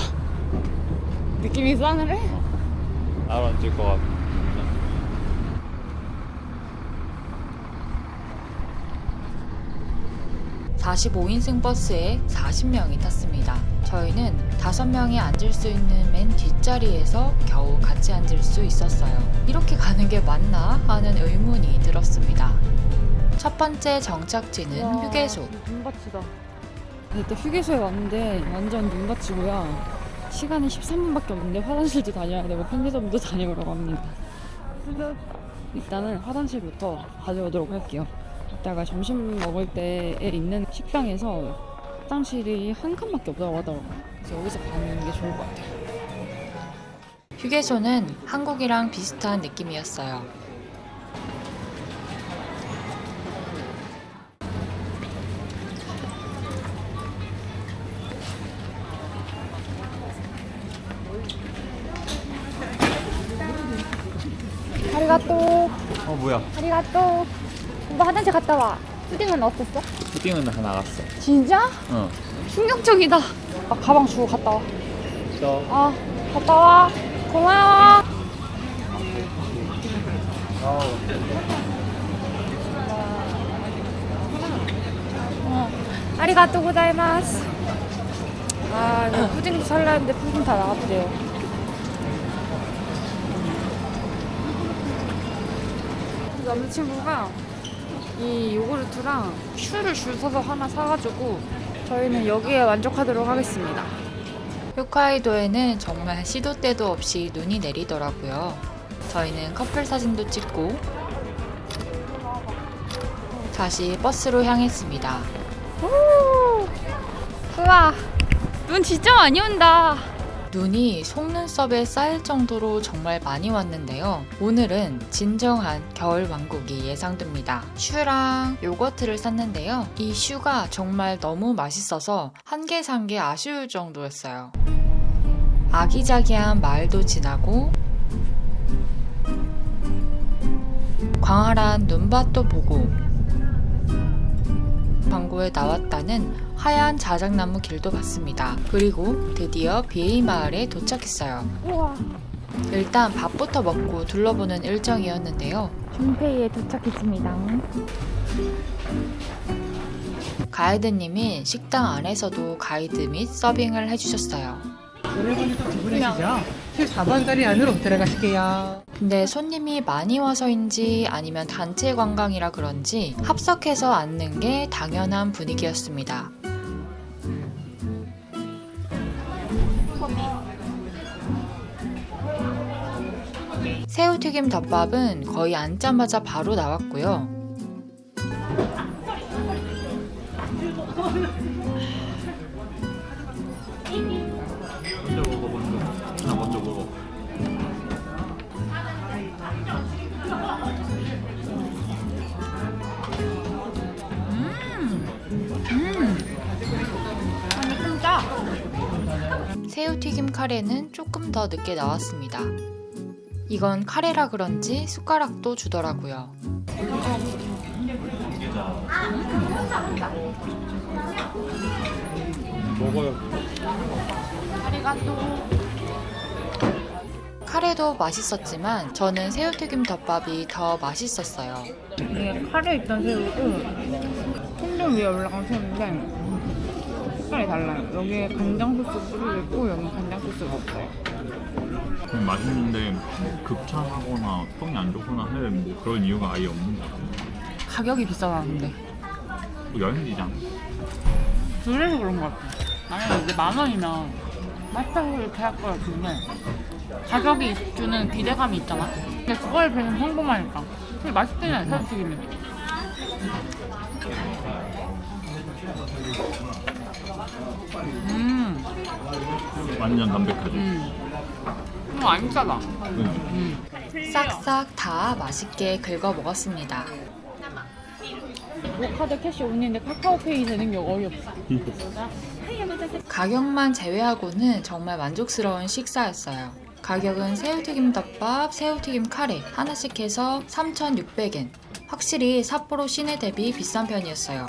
S2: 느낌이 싸늘해?
S3: 나로 앉을 것 같아.
S1: 45인승 버스에 40명이 탔습니다. 저희는 5명이 앉을 수 있는 맨 뒷자리에서 겨우 같이 앉을 수 있었어요. 이렇게 가는 게 맞나 하는 의문이 들었습니다. 첫 번째 정착지는
S2: 와,
S1: 휴게소.
S2: 눈밭이다. 일단 휴게소에 왔는데 완전 눈밭이고요. 시간이 13분밖에 없는데 화장실도 다녀야 되고 편의점도 다녀오라고 합니다. 그래서 일단은 화장실부터 가져오도록 할게요. 이따가 점심 먹을 때에 있는 식당에서 화장실이 한 칸밖에 없다고 하더라고요. 그래서 여기서 가는 게 좋을 것 같아요.
S1: 휴게소는 한국이랑 비슷한 느낌이었어요.
S2: 아리가또.
S3: 뭐야?
S2: 아리가또. 오빠 화장실 갔다 와. 푸딩은 어땠어?
S3: 푸딩은 다 나갔어.
S2: 진짜?
S3: 응.
S2: 충격적이다. 아, 가방 주고 갔다 와.
S3: 저
S2: 아,
S4: 갔다 와. 고마워. 아리가또 고자이마스. 아, 이거 푸딩도 살라 했는데 푸딩 다 나갔대요. 남자친구가 이 요구르트랑 슈를 줄 서서 하나 사가지고 저희는 여기에 만족하도록 하겠습니다.
S1: 홋카이도에는 정말 시도 때도 없이 눈이 내리더라고요. 저희는 커플 사진도 찍고 다시 버스로 향했습니다.
S4: 우와, 눈 진짜 많이 온다.
S1: 눈이 속눈썹에 쌓일 정도로 정말 많이 왔는데요. 오늘은 진정한 겨울 왕국이 예상됩니다. 슈랑 요거트를 샀는데요. 이 슈가 정말 너무 맛있어서 한 개 산 게 아쉬울 정도였어요. 아기자기한 마을도 지나고 광활한 눈밭도 보고 광고에 나왔다는 하얀 자작나무 길도 봤습니다. 그리고 드디어 비에이 마을에 도착했어요.
S4: 우와,
S1: 일단 밥부터 먹고 둘러보는 일정이었는데요.
S4: 준페이에 도착했습니다.
S1: 가이드님이 식당 안에서도 가이드 및 서빙을 해주셨어요.
S7: 여러분도 두 분이시죠? 4번 자리 안으로 들어가실게요.
S1: 근데 손님이 많이 와서인지 아니면 단체 관광이라 그런지 합석해서 앉는 게 당연한 분위기였습니다. 새우튀김 덮밥은 거의 앉자마자 바로 나왔고요.
S3: 먼저 먹어, 먼저. 나 먼저 먹어.
S1: 새우튀김 카레는 조금 더 늦게 나왔습니다. 이건 카레라 그런지 숟가락도 주더라고요.
S3: 먹어요.
S1: 카레도 맛있었지만 저는 새우튀김 덮밥이 더 맛있었어요.
S2: 이게 카레 있던 새우고 통전 위에 올라간 새우인데 색깔이 달라요. 여기에 간장 소스 뿌리고 있고 여기는 간장 소스가 없어요.
S3: 그냥 맛있는데 급차하거나 평이 안 좋거나 할 뭐 그런 이유가 아예 없는 것 같아요.
S2: 가격이 비싸다는데
S3: 뭐 여행지잖아.
S2: 그래서 그런 것 같아. 만약에 이제 10,000원이면 맛있다고 이렇게 할 것 같은데 가격이 주는 기대감이 있잖아. 근데 그걸 배는 성공하니까 근데 맛있긴 해, 새우튀김이.
S3: 완전 담백하지.
S2: 이거 안 짜다.
S1: 싹싹 다 맛있게 긁어 먹었습니다.
S2: 카드 캐시 온인데 카카오페이 되는 게 어이없어.
S1: 가격만 제외하고는 정말 만족스러운 식사였어요. 가격은 새우튀김 덮밥, 새우튀김 카레 하나씩 해서 3,600엔. 확실히 삿포로 시내 대비 비싼 편이었어요.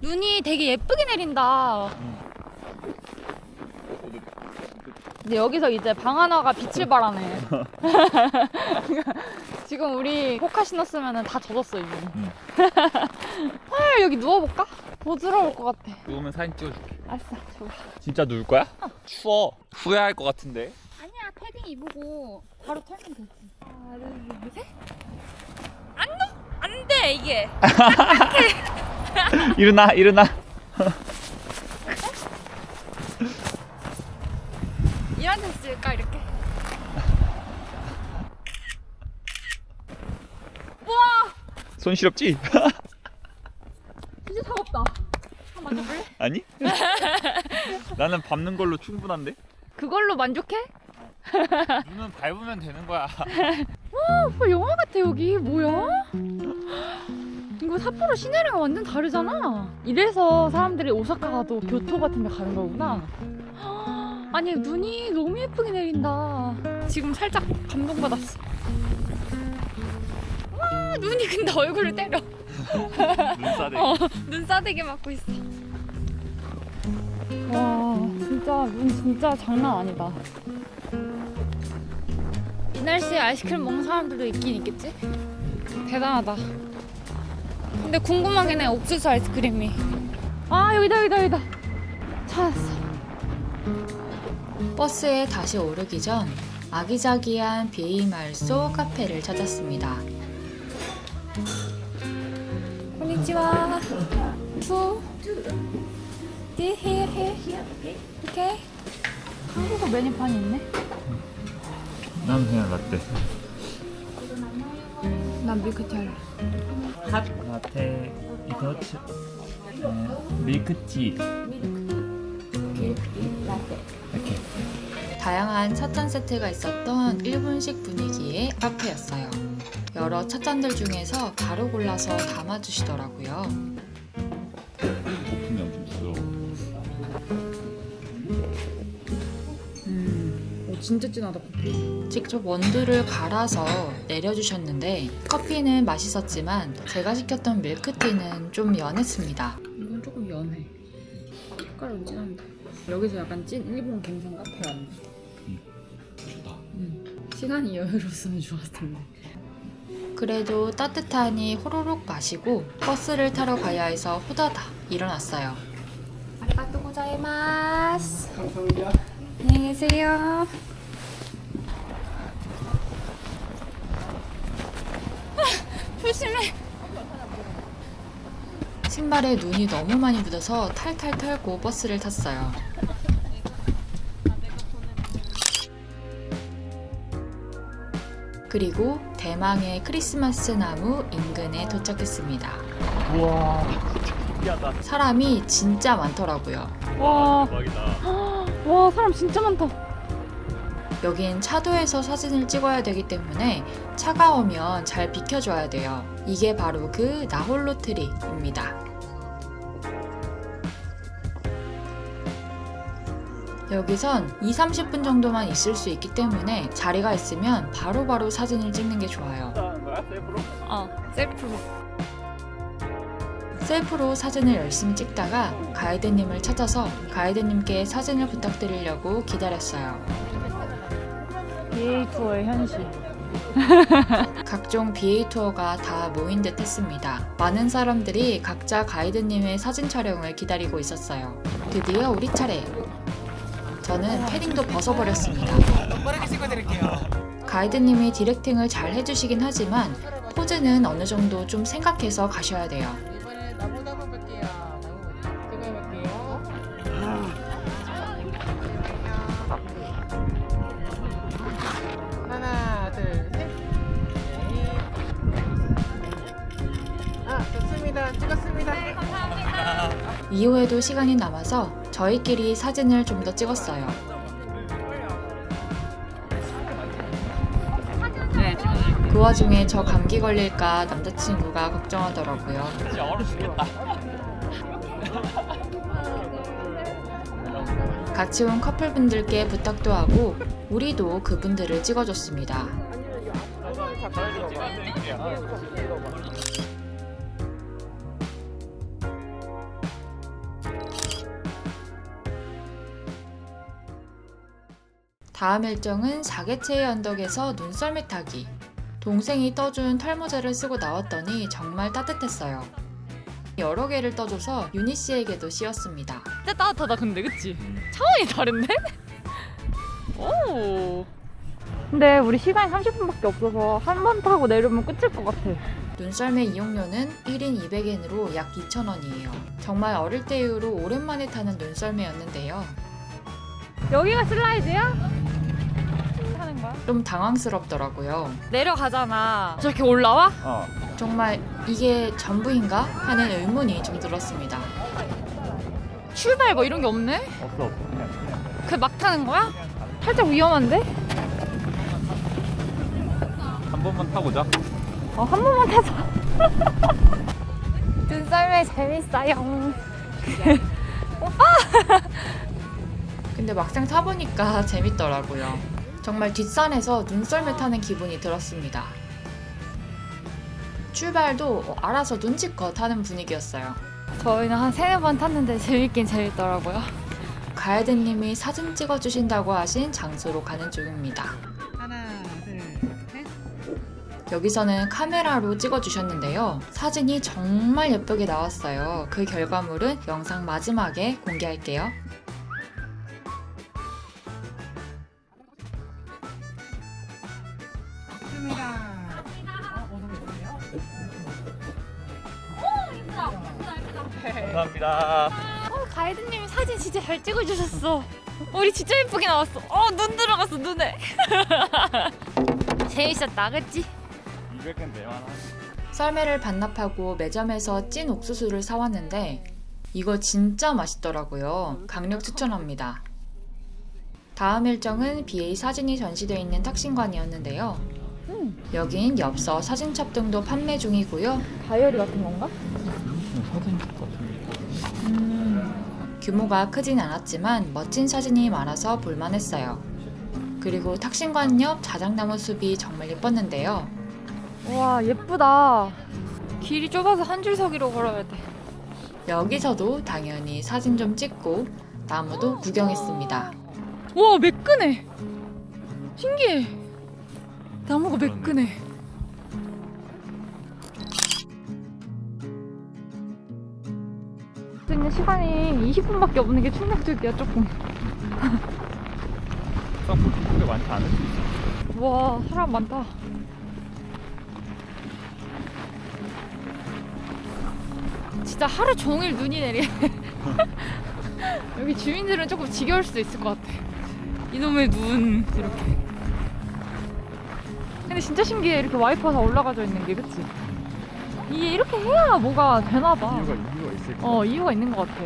S4: 눈이 되게 예쁘게 내린다. 근데 여기서 이제 방 하나가 빛을 발하네. 지금 우리 호카 신었으면 다 젖었어 이제. 아, 여기 누워볼까? 부드러울 것 같아.
S3: 누우면 사진 찍어줄게.
S4: 알았어, 좋아.
S3: 진짜 누울 거야? 추워. 후회할 것 같은데.
S4: 아니야, 패딩 입고 바로 털면 되지. 하나, 둘, 셋. 안 돼, 이게.
S3: 일어나, 일어나.
S4: 이런 데 쓸까, 이렇게? 우와!
S3: 손 시렵지?
S4: 진짜 차갑다. 한번 만져볼래?
S3: 아니? 나는 밟는 걸로 충분한데?
S4: 그걸로 만족해?
S3: 눈은 밟으면 되는 거야.
S4: 와, 영화 같아, 여기. 뭐야? 이거 삿포로 시내랑 완전 다르잖아. 이래서 사람들이 오사카 가도 교토 같은 데 가는 거구나. 아니, 눈이 너무 예쁘게 내린다. 지금 살짝 감동받았어. 와, 눈이 근데 얼굴을 때려.
S3: 눈싸대.
S4: 눈 싸대게 맞고 있어. 와,
S2: 진짜 눈 진짜 장난 아니다. 이 날씨에 아이스크림 먹는 사람들도 있긴 있겠지? 대단하다. 근데 궁금하긴 해, 옥수수 아이스크림이. 아, 여기다. 찾았어.
S1: 버스에 다시 오르기 전 아기자기한 비에이마을소 카페를 찾았습니다.
S2: konnichiwa. 투. here. 오케이. 한국어 메뉴판이 있네.
S3: 난 그냥 라떼.
S2: 난 밀크티.
S3: 핫 라떼 이거츠 밀크티. 이렇게.
S1: 다양한 찻잔 세트가 있었던 일본식 분위기의 카페였어요. 여러 찻잔들 중에서 바로 골라서 담아주시더라고요.
S3: 거품이 엄청 부드러워.
S2: 진짜 진하다, 커피.
S1: 직접 원두를 갈아서 내려주셨는데 커피는 맛있었지만 제가 시켰던 밀크티는 좀 연했습니다.
S2: 이건 조금 연해. 색깔은 진한데. 여기서 약간 찐 일본 갬성 카페 왔네.
S3: 좋다.
S2: 시간이 여유로웠으면 좋았을 텐데.
S1: 그래도 따뜻하니 호로록 마시고 버스를 타러 가야 해서 후다닥 일어났어요. 아리가또 고자이마스.
S7: 감사합니다.
S2: 안녕히 계세요. 조심해.
S1: 신발에 눈이 너무 많이 묻어서 탈탈 털고 버스를 탔어요. 그리고 대망의 크리스마스 나무 인근에 도착했습니다.
S3: 우와. 신기하다.
S1: 사람이 진짜 많더라고요.
S2: 와,
S3: 대박이다.
S2: 와, 사람 진짜 많다.
S1: 여긴 차도에서 사진을 찍어야 되기 때문에 차가 오면 잘 비켜줘야 돼요. 이게 바로 그 나홀로 트리입니다. 여기선 2-30분 정도만 있을 수 있기 때문에 자리가 있으면 바로바로 사진을 찍는 게 좋아요.
S2: 셀프로.
S1: 셀프로 사진을 열심히 찍다가 가이드님을 찾아서 가이드님께 사진을 부탁드리려고 기다렸어요.
S2: BA 투어의 현실.
S1: 각종 BA 투어가 다 모인 듯 했습니다. 많은 사람들이 각자 가이드님의 사진 촬영을 기다리고 있었어요. 드디어 우리 차례. 저는 패딩도 벗어버렸습니다.
S7: 빠르게 찍어드릴게요.
S1: 가이드님이 디렉팅을 잘 해주시긴 하지만 포즈는 어느 정도 좀 생각해서 가셔야 돼요.
S7: 이번에 나무 볼게요. 찍어볼게요. 하나, 둘, 셋. 좋습니다. 찍었습니다.
S1: 이후에도 시간이 남아서 저희끼리 사진을 좀 더 찍었어요. 그 와중에 저 감기 걸릴까 남자친구가 걱정하더라고요.
S3: 진짜 얼어 죽겠다.
S1: 같이 온 커플분들께 부탁도 하고 우리도 그분들을 찍어줬습니다. 다음 일정은 사계체의 언덕에서 눈썰매 타기. 동생이 떠준 털모자를 쓰고 나왔더니 정말 따뜻했어요. 여러 개를 떠줘서 유니 씨에게도 씌웠습니다.
S2: 진짜 따뜻하다, 근데, 그치? 차원이 다른데? 오. 근데 우리 시간이 30분밖에 없어서 한 번 타고 내려오면 끝일 것 같아.
S1: 눈썰매 이용료는 1인 200엔으로 약 2,000원이에요. 정말 어릴 때 이후로 오랜만에 타는 눈썰매였는데요.
S2: 여기가 슬라이드야? 하는 거야?
S1: 좀 당황스럽더라고요.
S2: 내려가잖아. 저렇게 올라와?
S1: 정말 이게 전부인가 하는 의문이 좀 들었습니다.
S2: 출발 뭐 이런 게 없네?
S3: 없어.
S2: 그 막 타는 거야? 살짝 위험한데?
S3: 한 번만 타보자.
S2: 한 번만 타자. 눈썰매 재밌어요.
S1: 근데 막상 타보니까 재밌더라고요. 정말 뒷산에서 눈썰매 타는 기분이 들었습니다. 출발도 알아서 눈치껏 하는 분위기였어요.
S2: 저희는 한 3-4번 탔는데 재밌긴 재밌더라고요.
S1: 가이드님이 사진 찍어주신다고 하신 장소로 가는 중입니다.
S7: 하나, 둘, 셋.
S1: 여기서는 카메라로 찍어주셨는데요. 사진이 정말 예쁘게 나왔어요. 그 결과물은 영상 마지막에 공개할게요.
S7: 좋습니다.
S3: 감사합니다.
S4: 가이드님이 사진 진짜 잘 찍어주셨어. 우리 진짜 예쁘게 나왔어. 눈 들어갔어 눈에. 재밌었다, 그치?
S3: 200엔 대만.
S1: 썰매를 반납하고 매점에서 찐 옥수수를 사왔는데 이거 진짜 맛있더라고요. 강력 추천합니다. 다음 일정은 BA 사진이 전시되어 있는 탁신관이었는데요. 여긴 엽서 사진첩 등도 판매 중이고요.
S4: 다이어리 같은 건가?
S3: 사진 같은
S1: 규모가 크진 않았지만 멋진 사진이 많아서 볼만했어요. 그리고 탁신관 옆 자작나무 숲이 정말 예뻤는데요.
S4: 와, 예쁘다. 길이 좁아서 한 줄 서기로 걸어야 돼.
S1: 여기서도 당연히 사진 좀 찍고 나무도 구경했습니다.
S4: 와, 매끈해. 신기해. 나무가 매끈해. 있는 시간이 20분밖에 없는 게 충격적이야, 조금.
S3: 생각보다 많지 않을 수 있어.
S4: 와, 사람 많다. 진짜 하루 종일 눈이 내려. 여기 주민들은 조금 지겨울 수도 있을 것 같아. 이놈의 눈, 이렇게. 근데 진짜 신기해, 이렇게 와이퍼가 다 올라가져 있는 게, 그치? 이게 이렇게 해야 뭐가 되나봐.
S3: 이유가 있을 거.
S4: 이유가 있는 것 같아.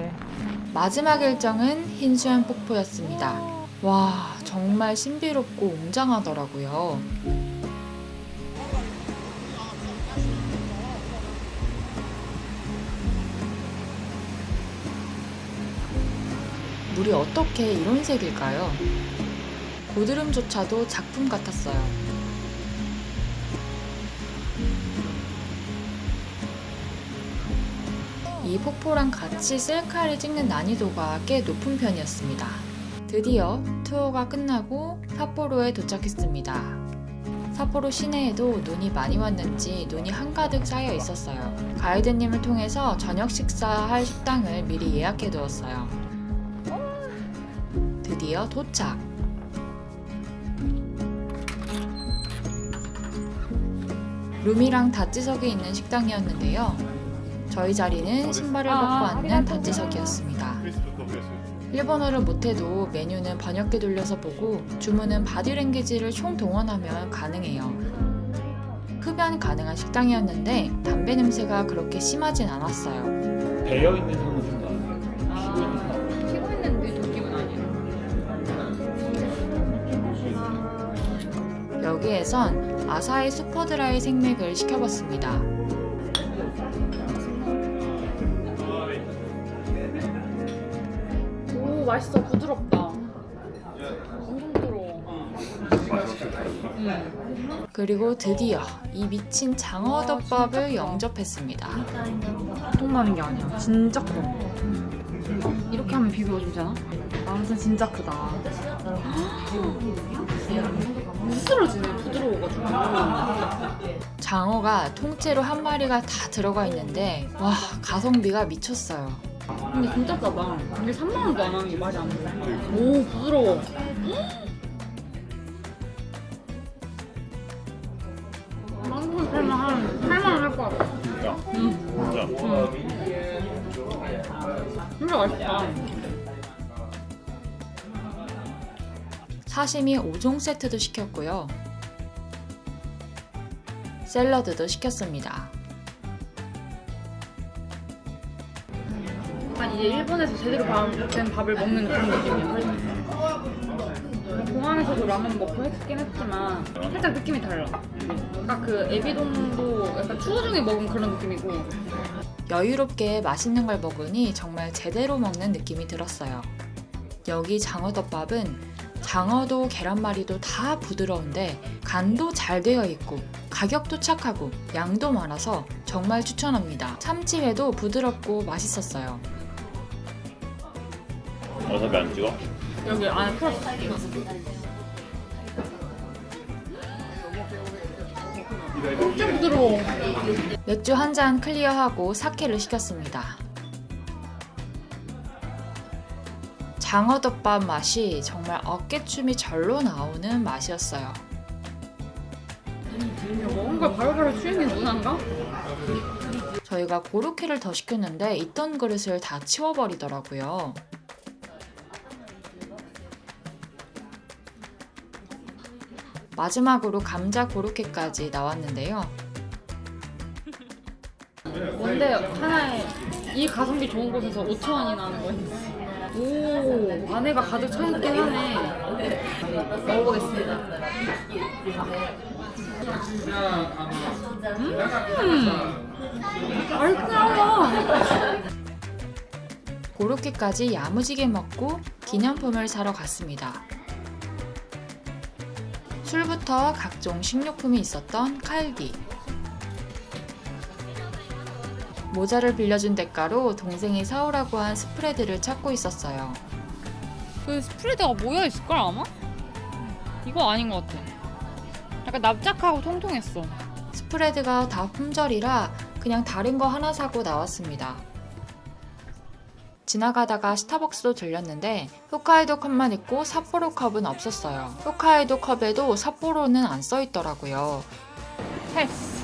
S1: 마지막 일정은 흰수염 폭포였습니다. 와, 정말 신비롭고 웅장하더라고요. 물이 어떻게 이런 색일까요? 고드름조차도 작품 같았어요. 이 폭포랑 같이 셀카를 찍는 난이도가 꽤 높은 편이었습니다. 드디어 투어가 끝나고 삿포로에 도착했습니다. 삿포로 시내에도 눈이 많이 왔는지 눈이 한가득 쌓여 있었어요. 가이드님을 통해서 저녁 식사할 식당을 미리 예약해 두었어요. 드디어 도착! 룸이랑 다찌석에 있는 식당이었는데요. 저희 자리는 신발을 벗고 앉는 다찌석이었습니다. 일본어를 못해도 메뉴는 번역기 돌려서 보고 주문은 바디랭귀지를 총동원하면 가능해요. 흡연 가능한 식당이었는데 담배 냄새가 그렇게 심하진 않았어요.
S3: 배어 있는 상은 좀 나아요.
S2: 쉬고 있는 느낌은 아니에요.
S1: 여기에선 아사히 슈퍼드라이 생맥을 시켜봤습니다.
S2: 오, 맛있어. 부드럽다. 엄청 부드러워.
S1: 그리고 드디어 이 미친 장어덮밥을 영접했습니다.
S2: 보통 나는 게 아니야. 진짜 커. 이렇게 하면 비벼주잖아? 완전 진짜 크다. 부스러지네. 부드러워가지고.
S1: 장어가 통째로 한 마리가 다 들어가 있는데 와, 가성비가 미쳤어요.
S2: 근데 진짜 싸다. 이게 3만 원도 안 하는 게 말이 안 돼. 오, 부드러워. 한번 살면 한 8만 원 할 것 같아.
S3: 진짜.
S2: 진짜 맛있다.
S1: 사시미 5종 세트도 시켰고요. 샐러드도 시켰습니다.
S2: 약간 이제 일본에서 제대로 된 밥을 먹는 그런 느낌이야. 공항에서도 라면 먹고 했긴 했지만 살짝 느낌이 달라. 아까 그 에비동도 약간 추워 중에 먹은 그런 느낌이고.
S1: 여유롭게 맛있는 걸 먹으니 정말 제대로 먹는 느낌이 들었어요. 여기 장어덮밥은 장어도 계란말이도 다 부드러운데 간도 잘 되어 있고 가격도 착하고 양도 많아서 정말 추천합니다. 참치회도 부드럽고 맛있었어요.
S3: 와사비 안 찍어?
S2: 여기 안에 풀었어. 진짜 부드러워.
S1: 맥주 한 잔 클리어하고 사케를 시켰습니다. 장어덮밥 맛이 정말 어깨춤이 절로 나오는 맛이었어요.
S2: 먹은 걸 바로바로 취하는 게 문화인가?
S1: 저희가 고로케를 더 시켰는데 있던 그릇을 다 치워버리더라고요. 마지막으로 감자 고로케까지 나왔는데요.
S2: 뭔데 하나에 이 가성비 좋은 곳에서 5,000원이나 하는 거야. 오, 안에가 가득 차있긴 하네. 먹어보겠습니다. 맛있다.
S1: 고로케까지 야무지게 먹고 기념품을 사러 갔습니다. 술부터 각종 식료품이 있었던 칼기. 모자를 빌려준 대가로 동생이 사오라고 한 스프레드를 찾고 있었어요.
S2: 그 스프레드가 모여 있을걸 아마? 이거 아닌 것 같아. 약간 납작하고 통통했어.
S1: 스프레드가 다 품절이라 그냥 다른 거 하나 사고 나왔습니다. 지나가다가 스타벅스도 들렸는데 홋카이도 컵만 있고 삿포로 컵은 없었어요. 홋카이도 컵에도 삿포로는 안 써있더라고요.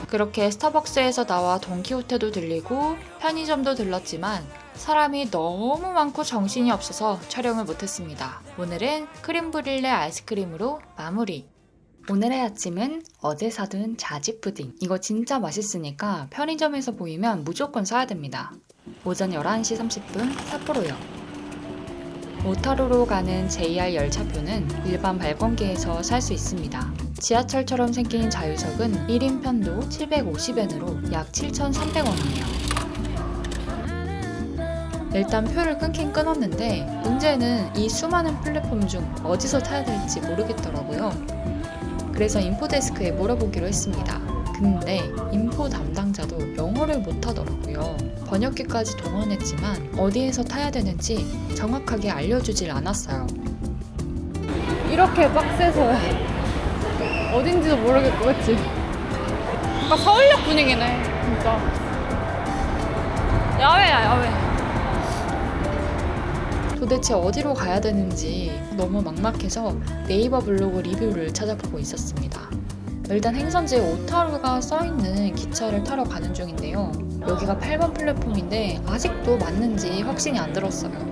S1: 그렇게 스타벅스에서 나와 돈키호테도 들리고 편의점도 들렀지만 사람이 너무 많고 정신이 없어서 촬영을 못했습니다. 오늘은 크림 브릴레 아이스크림으로 마무리. 오늘의 아침은 어제 사둔 자지 푸딩. 이거 진짜 맛있으니까 편의점에서 보이면 무조건 사야 됩니다. 오전 11시 30분 삿포로역. 오타루로 가는 JR 열차표는 일반 발권기에서 살 수 있습니다. 지하철처럼 생긴 자유석은 1인 편도 750엔으로 약 7,300원이에요. 일단 표를 끊긴 끊었는데 문제는 이 수많은 플랫폼 중 어디서 타야 될지 모르겠더라고요. 그래서 인포데스크에 물어보기로 했습니다. 근데 인포 담당자도 영어를 못하더라고요. 번역기까지 동원했지만 어디에서 타야 되는지 정확하게 알려주질 않았어요.
S2: 이렇게 빡세서 어딘지도 모르겠고, 그치? 아까 서울역 분위기네, 진짜. 야외야, 야외.
S1: 도대체 어디로 가야 되는지 너무 막막해서 네이버 블로그 리뷰를 찾아보고 있었습니다. 일단 행선지에 오타루가 써있는 기차를 타러 가는 중인데요. 여기가 8번 플랫폼인데 아직도 맞는지 확신이 안 들었어요.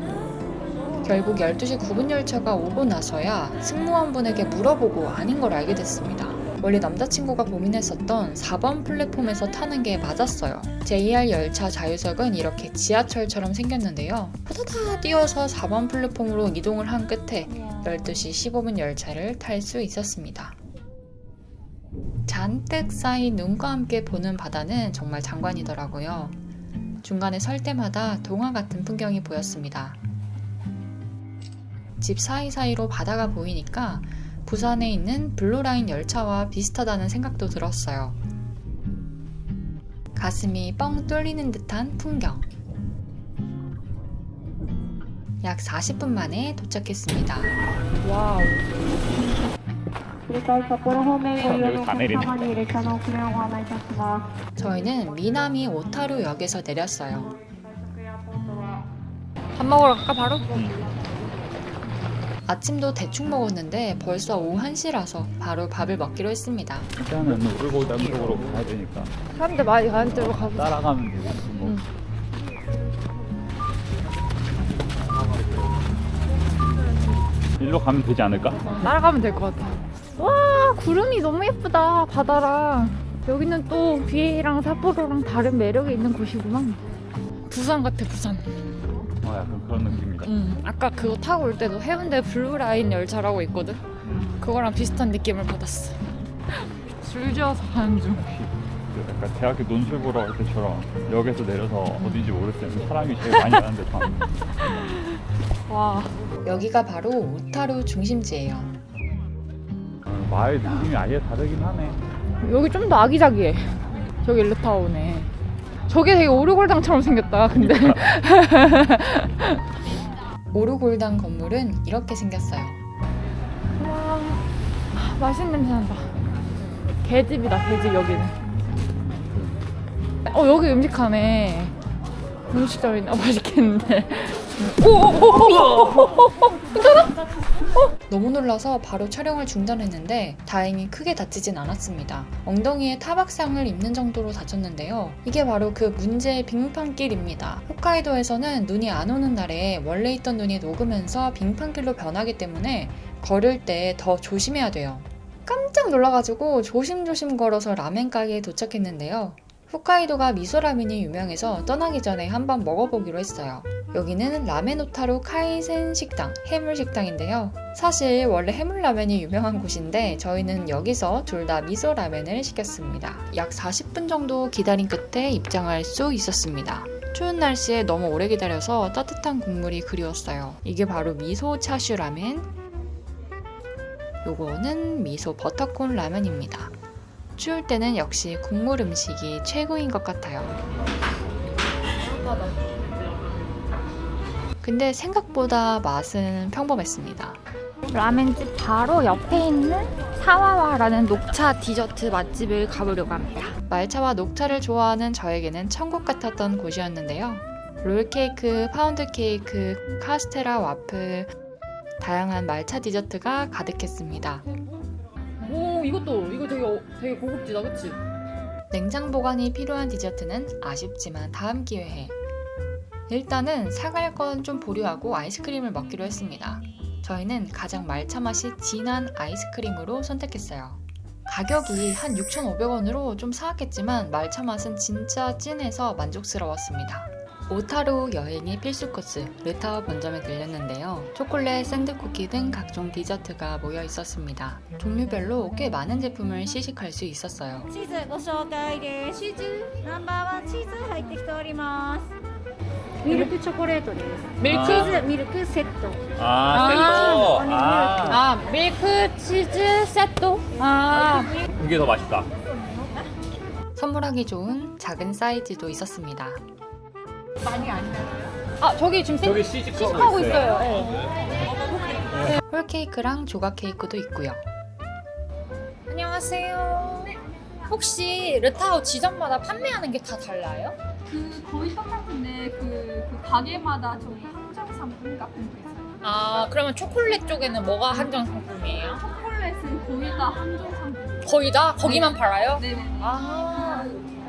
S1: 결국 12시 9분 열차가 오고 나서야 승무원분에게 물어보고 아닌 걸 알게 됐습니다. 원래 남자친구가 고민했었던 4번 플랫폼에서 타는 게 맞았어요. JR 열차 자유석은 이렇게 지하철처럼 생겼는데요. 후다다 뛰어서 4번 플랫폼으로 이동을 한 끝에 12시 15분 열차를 탈 수 있었습니다. 잔뜩 쌓인 눈과 함께 보는 바다는 정말 장관이더라고요. 중간에 설 때마다 동화 같은 풍경이 보였습니다. 집 사이사이로 바다가 보이니까 부산에 있는 블루라인 열차와 비슷하다는 생각도 들었어요. 가슴이 뻥 뚫리는 듯한 풍경. 약 40분 만에 도착했습니다.
S2: 와우.
S1: 저희는 미나미 오타루역에서 내렸어요.
S2: 밥 먹으러 갈까, 바로?
S1: 아침도 대충 먹었는데 벌써 오후 1시라서 바로 밥을 먹기로 했습니다.
S3: 일단은 울고당 쪽으로 가야 되니까
S2: 사람들 많이 가는 데로 가보자.
S3: 따라가면 되고 뭐. 일로 가면 되지 않을까?
S2: 따라가면 될 것 같아. 와, 구름이 너무 예쁘다, 바다랑. 여기는 또 비에이랑 삿포로랑 다른 매력이 있는 곳이구만. 부산 같아, 부산.
S3: 약간 그런 느낌이다.
S2: 아까 그거 타고 올 때도 해운대 블루라인 열차라고 있거든? 그거랑 비슷한 느낌을 받았어. 줄지어서 가는 중.
S3: 약간 대학교 논술 보러 갈 때처럼 역에서 내려서 어딘지 모르겠는데 사람이 제일 많이 가는 데 가는.
S2: 와.
S1: 여기가 바로 오타루 중심지예요.
S3: 마을 느낌이 아예 다르긴 하네.
S2: 여기 좀 더 아기자기해. 저기 일루타운에. 저게 되게 오르골당처럼 생겼다, 근데.
S1: 오르골당 건물은 이렇게 생겼어요.
S4: 와, 맛있는 냄새 난다. 개집이다, 개집 여기는. 여기 음식하네. 음식점이나 맛있겠는데.
S1: 너무 놀라서 바로 촬영을 중단했는데 다행히 크게 다치진 않았습니다. 엉덩이에 타박상을 입는 정도로 다쳤는데요. 이게 바로 그 문제의 빙판길입니다. 홋카이도에서는 눈이 안 오는 날에 원래 있던 눈이 녹으면서 빙판길로 변하기 때문에 걸을 때 더 조심해야 돼요. 깜짝 놀라가지고 조심조심 걸어서 라멘 가게에 도착했는데요. 홋카이도가 미소라면이 유명해서 떠나기 전에 한번 먹어보기로 했어요. 여기는 라멘오타루 카이센 식당, 해물 식당인데요. 사실 원래 해물라면이 유명한 곳인데 저희는 여기서 둘 다 미소라면을 시켰습니다. 약 40분 정도 기다린 끝에 입장할 수 있었습니다. 추운 날씨에 너무 오래 기다려서 따뜻한 국물이 그리웠어요. 이게 바로 미소 차슈 라멘, 요거는 미소 버터콘 라면입니다. 추울 때는 역시 국물 음식이 최고인 것 같아요. 근데 생각보다 맛은 평범했습니다.
S4: 라멘집 바로 옆에 있는 사와와라는 녹차 디저트 맛집을 가보려고 합니다.
S1: 말차와 녹차를 좋아하는 저에게는 천국 같았던 곳이었는데요. 롤케이크, 파운드 케이크, 카스테라 와플, 다양한 말차 디저트가 가득했습니다.
S2: 오, 이거 되게 고급지다, 그치?
S1: 냉장 보관이 필요한 디저트는 아쉽지만 다음 기회에. 일단은 사갈 건 좀 보류하고 아이스크림을 먹기로 했습니다. 저희는 가장 말차 맛이 진한 아이스크림으로 선택했어요. 가격이 한 6,500원으로 좀 사악했지만 말차 맛은 진짜 진해서 만족스러웠습니다. 오타루 여행의 필수 코스, 르타오 본점에 들렸는데요. 초콜릿, 샌드쿠키 등 각종 디저트가 모여 있었습니다. 종류별로 꽤 많은 제품을 시식할 수 있었어요.
S8: チーズご紹介です。チーズナンバーワンチーズ入ってきております。ミルクチョコレートです。
S4: 밀크?
S8: チーズミルクセット。
S3: 아,
S4: 밀크 치즈 세트?
S3: 이게 더 맛있다.
S1: 선물하기 좋은 작은 사이즈도 있었습니다.
S4: 저기 지금
S3: 저기 시식하고
S4: 시식하고 있어요.
S1: 홀케이크랑 조각 케이크도 있고요.
S4: 안녕하세요. 혹시 르타오 지점마다 판매하는 게 다 달라요?
S9: 거의 똑같은데 그 가게마다 저기 한정 상품 같은 거 있어요.
S4: 그러면 초콜릿 쪽에는 뭐가 한정 상품이에요?
S9: 초콜릿은 거의 다 한정 상품.
S4: 거의 다? 거기만 팔아요?
S9: 네네.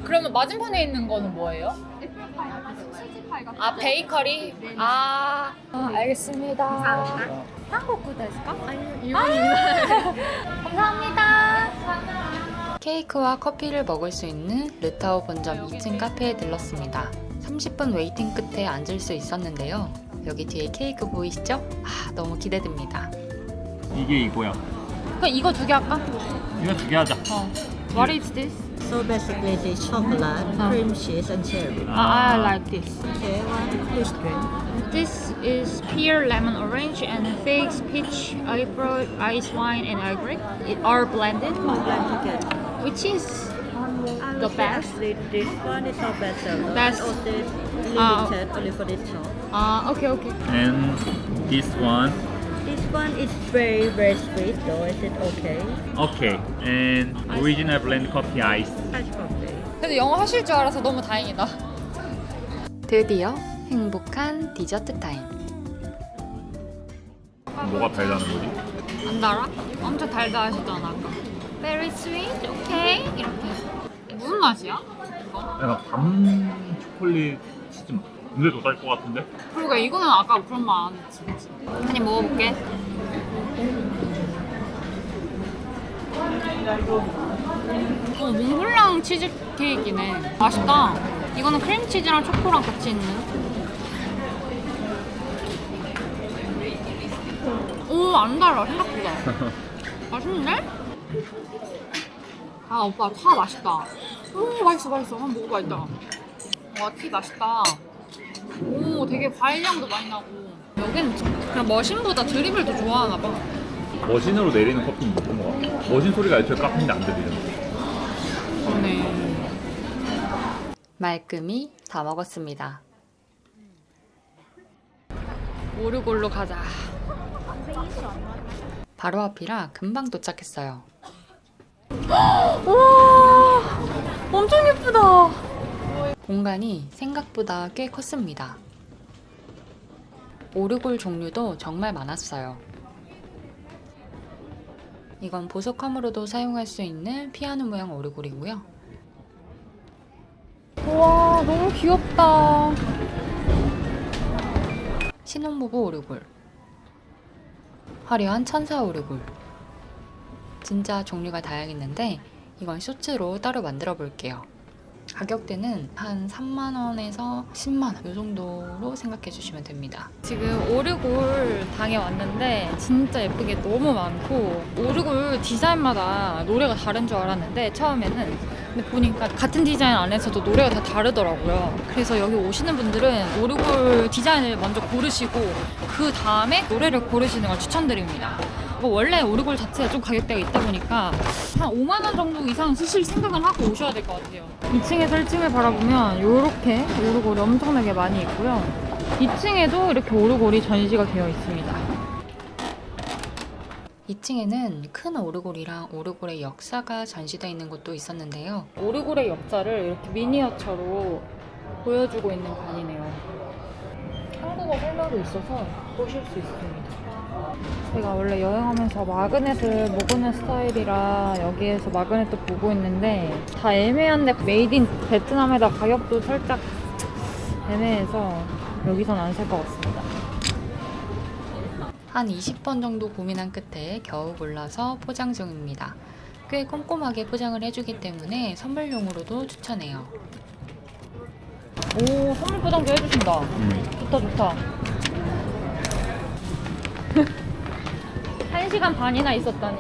S4: 그러면 맞은편에 있는 거는 뭐예요?
S9: 애플파이 같은 거, 치즈파이 같은 거.
S4: 베이커리?
S9: 네.
S4: 알겠습니다.
S8: 한국ですか?
S4: 감사합니다.
S1: 케이크와 커피를 먹을 수 있는 르타오 본점 2층 카페에 들렀습니다. 30분 웨이팅 끝에 앉을 수 있었는데요. 여기 뒤에 케이크 보이시죠? 너무 기대됩니다.
S3: 이게 이거야.
S4: 그럼 이거 2개 할까?
S3: 이거 2개 하자.
S4: What is this?
S10: So basically it's chocolate, cream cheese and cherry.
S4: I like this.
S10: Okay, one please drink.
S4: This is pear, lemon, orange, and figs, peach, apricot, ice wine, and agric. It are blended.
S10: Blend together.
S4: Which is the best?
S10: Actually, this one is our best seller.
S4: Best.
S10: And also limited only for this shop.
S4: Okay.
S3: And this one.
S10: This one is very very sweet though. Is it okay?
S3: Okay. And original blend coffee ice.
S10: Ice coffee.
S4: 그래도 영어 하실 줄 알아서 너무 다행이다.
S1: 드디어 행복한 디저트 타임.
S3: 뭐가 달다는 거지?
S4: 안 달아? 엄청 달다 하시잖아 아까. Very sweet, okay? 이렇게. 무슨 맛이야?
S3: 약간 밤 초콜릿 치즈 맛. 근데 더 달 것 같은데?
S4: 그러니까 이거는 아까 그런 맛 안 했지, 그치? 한입 먹어볼게. 몽블랑 치즈 케이크네. 맛있다. 이거는 크림치즈랑 초코랑 같이 있는. 안 달아 생각보다. 맛있는데? 오빠 차 맛있다. 맛있어. 한번 먹어봐 일단. 와, 티 맛있다. 되게 과일향도 많이 나고. 여기는 그냥 머신보다 드립을 더 좋아하나 봐.
S3: 머신으로 내리는 커피는 못 본 것 같아. 머신 소리가 애초에 카페인데 안 들리잖아.
S4: 그러네.
S1: 말끔히 다 먹었습니다.
S4: 오르골로 가자.
S1: 바로 앞이라 금방 도착했어요.
S4: 와, 엄청 예쁘다.
S1: 공간이 생각보다 꽤 컸습니다. 오르골 종류도 정말 많았어요. 이건 보석함으로도 사용할 수 있는 피아노 모양 오르골이고요.
S4: 와, 너무 귀엽다.
S1: 신혼부부 오르골, 화려한 천사 오르골. 진짜 종류가 다양했는데 이건 쇼츠로 따로 만들어 볼게요. 가격대는 한 3만원에서 10만원 이 정도로 생각해 주시면 됩니다.
S4: 지금 오르골 방에 왔는데 진짜 예쁘게 너무 많고, 오르골 디자인마다 노래가 다른 줄 알았는데 처음에는, 근데 보니까 같은 디자인 안에서도 노래가 다 다르더라고요. 그래서 여기 오시는 분들은 오르골 디자인을 먼저 고르시고 그 다음에 노래를 고르시는 걸 추천드립니다. 원래 오르골 자체가 좀 가격대가 있다 보니까 한 5만 원 정도 이상 쓰실 생각을 하고 오셔야 될 것 같아요. 2층에서 1층을 바라보면 이렇게 오르골이 엄청나게 많이 있고요. 2층에도 이렇게 오르골이 전시가 되어 있습니다.
S1: 2층에는 큰 오르골이랑 오르골의 역사가 전시되어 있는 곳도 있었는데요.
S4: 오르골의 역사를 이렇게 미니어처로 보여주고 있는 관이네요. 한국어 설명도 있어서 보실 수 있습니다. 제가 원래 여행하면서 마그넷을 못 보는 스타일이라 여기에서 마그넷도 보고 있는데 다 애매한데, 메이드 인 베트남에다 가격도 살짝 애매해서 여기선 안 살 것 같습니다.
S1: 한 20번 정도 고민한 끝에 겨우 골라서 포장 중입니다. 꽤 꼼꼼하게 포장을 해주기 때문에 선물용으로도 추천해요.
S4: 오, 선물 포장도 해주신다. 좋다 좋다. 1시간 반이나 있었다니.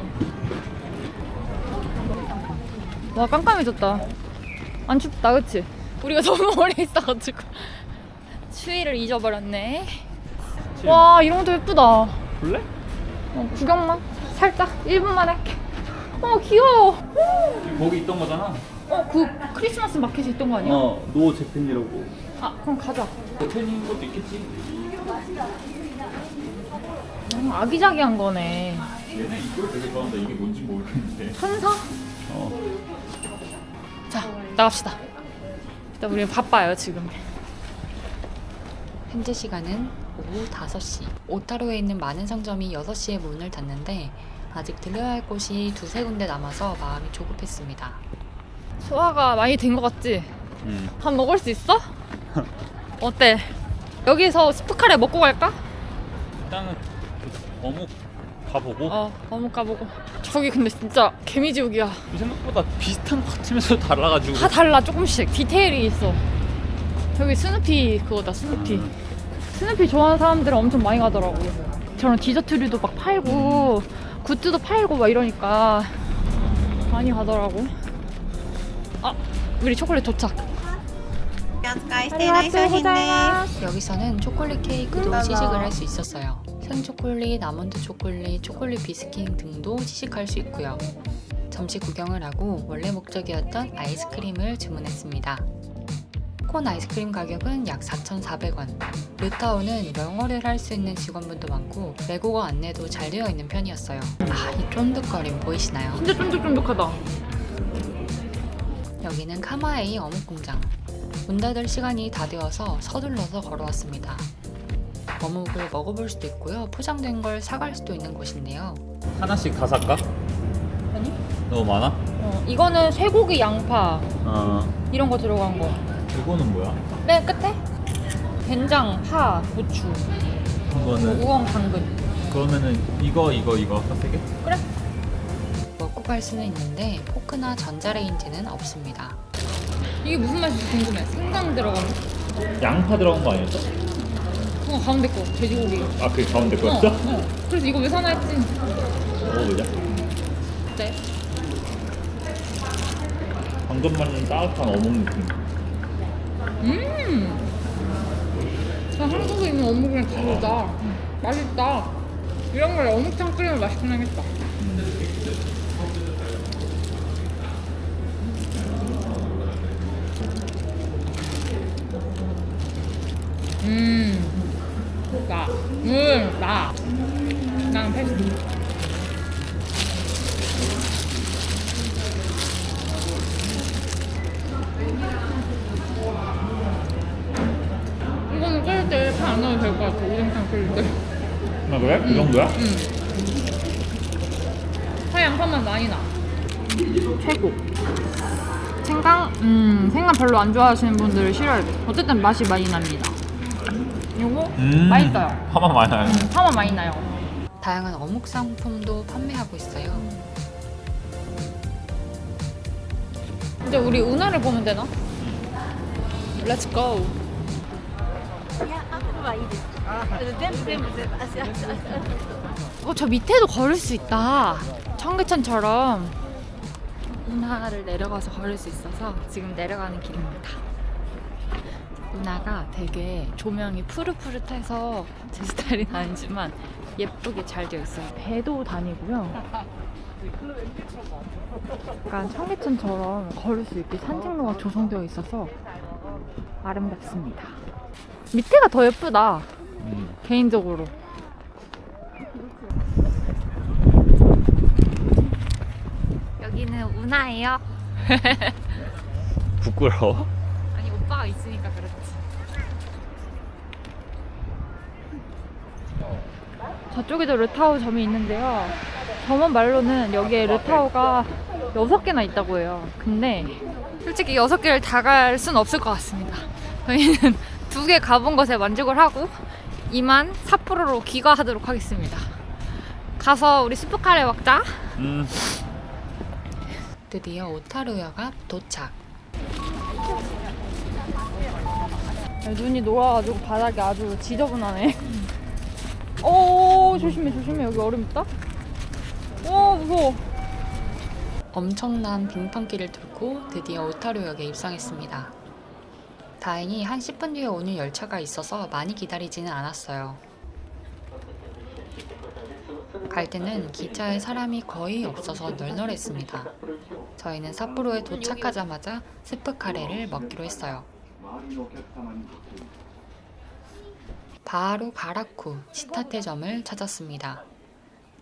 S4: 와, 깜깜해졌다. 안 춥다, 그치? 우리가 너무 오래 있어가지고 추위를 잊어버렸네. 와, 이런 것도 예쁘다.
S3: 볼래?
S4: 구경만 살짝 1분만 할게. 귀여워.
S3: 거기 있던 거잖아.
S4: 그 크리스마스 마켓에 있던 거 아니야?
S3: 노 재팬이라고.
S4: 아, 그럼 가자.
S3: 재팬인 것도 있겠지.
S4: 아기자기한 거네.
S3: 얘네 이걸 되게 좋아한다. 이게 뭔지 모르겠는데.
S4: 천사? 자, 나갑시다. 일단 우리 바빠요, 지금.
S1: 현재 시간은 오후 5시. 오타루에 있는 많은 상점이 6시에 문을 닫는데 아직 들려야 할 곳이 두세 군데 남아서 마음이 조급했습니다.
S4: 소화가 많이 된 것 같지? 밥 먹을 수 있어? 어때? 여기서 스프카레 먹고 갈까?
S3: 일단은 어묵 가보고.
S4: 어묵 가보고. 저기 근데 진짜 개미지옥이야.
S3: 생각보다 비슷한 것 같으면서 달라가지고.
S4: 다 달라, 조금씩 디테일이 있어. 여기 스누피 그거다, 스누피. 스누피 좋아하는 사람들은 엄청 많이 가더라고. 저런 디저트류도 막 팔고 굿즈도 팔고 막 이러니까 많이 가더라고. 우리 초콜릿 도착.
S1: 여기서는 초콜릿 케이크도 시식을 할 수 있었어요. 생초콜릿, 아몬드 초콜릿, 초콜릿 비스킷 등도 시식할 수 있고요. 잠시 구경을 하고 원래 목적이었던 아이스크림을 주문했습니다. 콘 아이스크림 가격은 약 4,400원. 르타오는 영어를 할 수 있는 직원분도 많고 외국어 안내도 잘 되어 있는 편이었어요. 이 쫀득거림 보이시나요?
S4: 진짜 쫀득쫀득하다.
S1: 여기는 카마에이 어묵공장. 문 닫을 시간이 다 되어서 서둘러서 걸어왔습니다. 어묵을 먹어볼 수도 있고요. 포장된 걸 사갈 수도 있는 곳인데요.
S3: 하나씩 다 살까?
S4: 아니?
S3: 너무 많아?
S4: 이거는 쇠고기, 양파 이런 거 들어간 거.
S3: 이거는 뭐야?
S4: 맨 끝에 된장, 파, 고추,
S3: 이거는
S4: 우엉, 당근.
S3: 그러면은 이거 세 개?
S4: 그래?
S1: 먹고 갈 수는 있는데 포크나 전자레인지는 없습니다.
S4: 이게 무슨 맛인지 궁금해. 생강 들어간 거.
S3: 양파 들어간 거 아니었어?
S4: 가운데 거, 돼지고기.
S3: 그 가운데 거였어?
S4: 그래서 이거 왜 사나 했지.
S3: 먹어보자.
S4: 네.
S3: 방금 만든 따뜻한 어묵 느낌.
S4: 한국에 있는 어묵이랑 다르다. 맛있다. 이런 걸 어묵탕 끓이면 맛있긴 하겠다. 나
S2: 나는 패스. 이거는 끓일 때 파 안 넣어도 될 것 같아. 우동탕 끓일 때.
S3: 아 그래? 그 정도야?
S2: 파 양파만 많이 나. 최고.
S4: 생강 별로 안 좋아하시는 분들 싫어할 때. 어쨌든 맛이 많이 납니다. 요거 맛있어요.
S3: 파만 많이 나요.
S4: 파만 많이 나요.
S1: 다양한 어묵 상품도 판매하고 있어요.
S4: 이제 우리 은하를 보면 되나? Let's go. 저 밑에도 걸을 수 있다. 청계천처럼. 운하를 내려가서 걸을 수 있어서 지금 내려가는 길입니다. 운하가 되게 조명이 푸릇푸릇해서 제 스타일은 아니지만 예쁘게 잘 되어 있어요. 배도 다니고요. 약간 청계천처럼 걸을 수 있게 산책로가 조성되어 있어서 아름답습니다. 밑에가 더 예쁘다. 개인적으로. 여기는 운하예요.
S3: 부끄러워?
S4: 아니 오빠가 있으니까 그렇지. 저쪽에도 르타오 점이 있는데요. 점원 말로는 여기에 르타오가 6개나 있다고 해요. 근데 솔직히 6개를 다 갈 순 없을 것 같습니다. 저희는 2개 가본 것에 만족을 하고 이만 삿포로로 귀가하도록 하겠습니다. 가서 우리 스프카레 먹자.
S1: 드디어 오타루역 앞 도착.
S4: 눈이 녹아가지고 바닥이 아주 지저분하네. 오 조심해 여기 얼음 있다. 오 무서워.
S1: 엄청난 빙판길을 뚫고 드디어 오타루역에 입성했습니다. 다행히 한 10분 뒤에 오는 열차가 있어서 많이 기다리지는 않았어요. 갈 때는 기차에 사람이 거의 없어서 널널했습니다. 저희는 삿포로에 도착하자마자 스프카레를 먹기로 했어요. 바로 가라쿠 시타테점을 찾았습니다.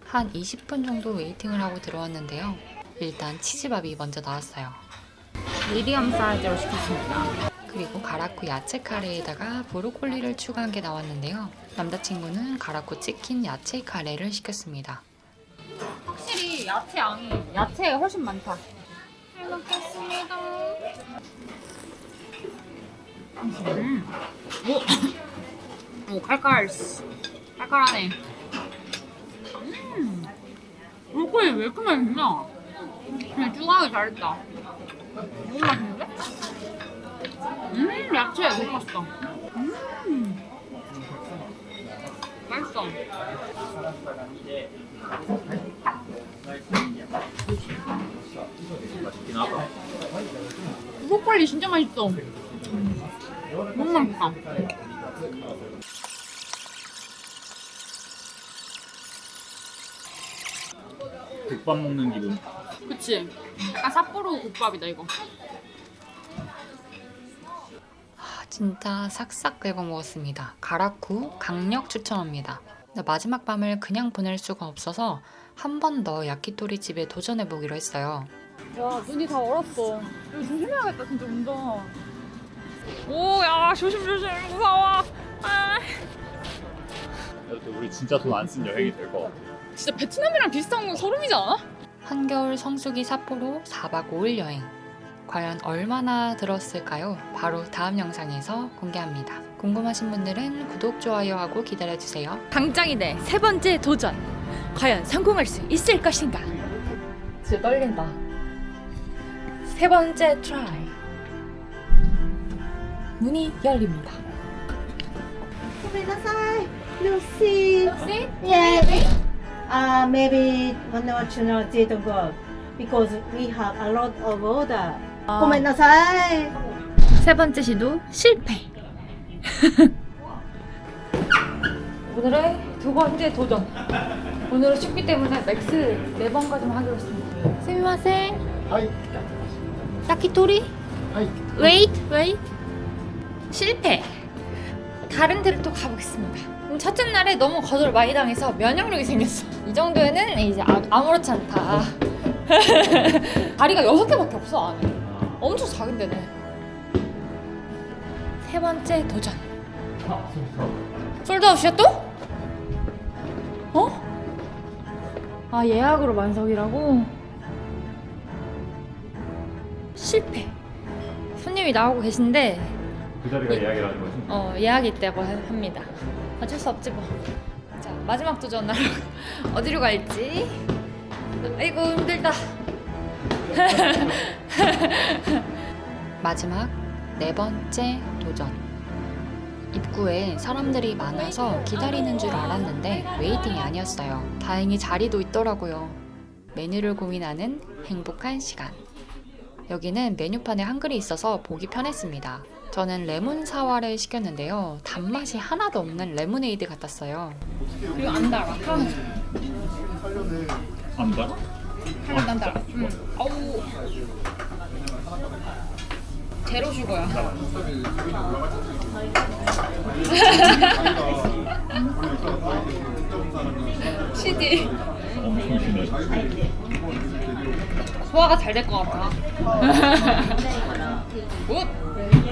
S1: 한 20분 정도 웨이팅을 하고 들어왔는데요. 일단 치즈밥이 먼저 나왔어요.
S4: 미디엄 사이즈로 시켰습니다.
S1: 그리고 가라쿠 야채 카레에다가 브로콜리를 추가한 게 나왔는데요. 남자친구는 가라쿠 치킨 야채 카레를 시켰습니다.
S4: 확실히 야채가 훨씬 많다. 잘 먹겠습니다. 오 칼칼하네. 브로콜리 왜 이렇게 맛있냐? 그냥 추가하기 잘했다. 너무 맛있는데? 야채 너무 맛있다. 맛있어.
S3: 맛있긴 하다.
S4: 브로콜리 진짜 맛있어. 너무 맛있다.
S3: 국밥 먹는 기분.
S4: 그치? 약간 삿포로 국밥이다 이거.
S1: 진짜 싹싹 긁어 먹었습니다. 가라쿠 강력 추천합니다. 마지막 밤을 그냥 보낼 수가 없어서 한 번 더 야키토리 집에 도전해 보기로 했어요.
S4: 와 눈이 다 얼었어. 이거 조심해야겠다 진짜 운전. 오야 조심 무서워. 아.
S3: 우리 진짜 돈 안 쓴 여행이 될 것 같아.
S4: 진짜 베트남이랑 비슷한 건 소름이지 않아?
S1: 한겨울 성수기 삿포로 4박 5일 여행. 과연 얼마나 들었을까요? 바로 다음 영상에서 공개합니다. 궁금하신 분들은 구독, 좋아요하고 기다려주세요.
S4: 당장이네 세 번째 도전. 과연 성공할 수 있을 것인가?
S1: 진짜 떨린다. 세 번째 트라이. 문이 열립니다.
S8: Lucy.
S4: Lucy?
S8: Yeah. Maybe 1 or 2 hours didn't work because we have a lot of order. ごめんなさい.
S4: 세 번째 시도 실패. 오늘의 두 번째 도전. 오늘은 춥기 때문에 맥스 4번까지만 하기로 했습니다. 스미마셍. 야키토리. 웨이트. 실패. 다른 데로 또 가보겠습니다. 첫째 날에 너무 거절 많이 당해서 면역력이 생겼어. 이 정도에는 이제 아무렇지 않다. 다리가 6개밖에 없어 안에. 엄청 작은 데네. 세 번째 도전. 솔드아웃이야 또? 어? 아 예약으로 만석이라고? 실패. 손님이 나오고 계신데
S3: 그 자리가 예약이라는 거지?
S4: 예약이 있다고 합니다. 어쩔 수 없지 뭐. 자 마지막 도전 날 어디로 갈지. 아이고 힘들다.
S1: 마지막 네 번째 도전. 입구에 사람들이 많아서 기다리는 줄 알았는데 웨이팅이 아니었어요. 다행히 자리도 있더라고요. 메뉴를 고민하는 행복한 시간. 여기는 메뉴판에 한글이 있어서 보기 편했습니다. 저는 레몬 사와를 시켰는데요. 단맛이 하나도 없는 레모네이드 같았어요.
S4: 그리고 안 달아.
S3: 안 달아?
S4: 하나도 안 달아. 어우. 제로 슈거야. CD.
S3: 엄청 심해.
S4: 소화가 잘 될 것 같아. 굿.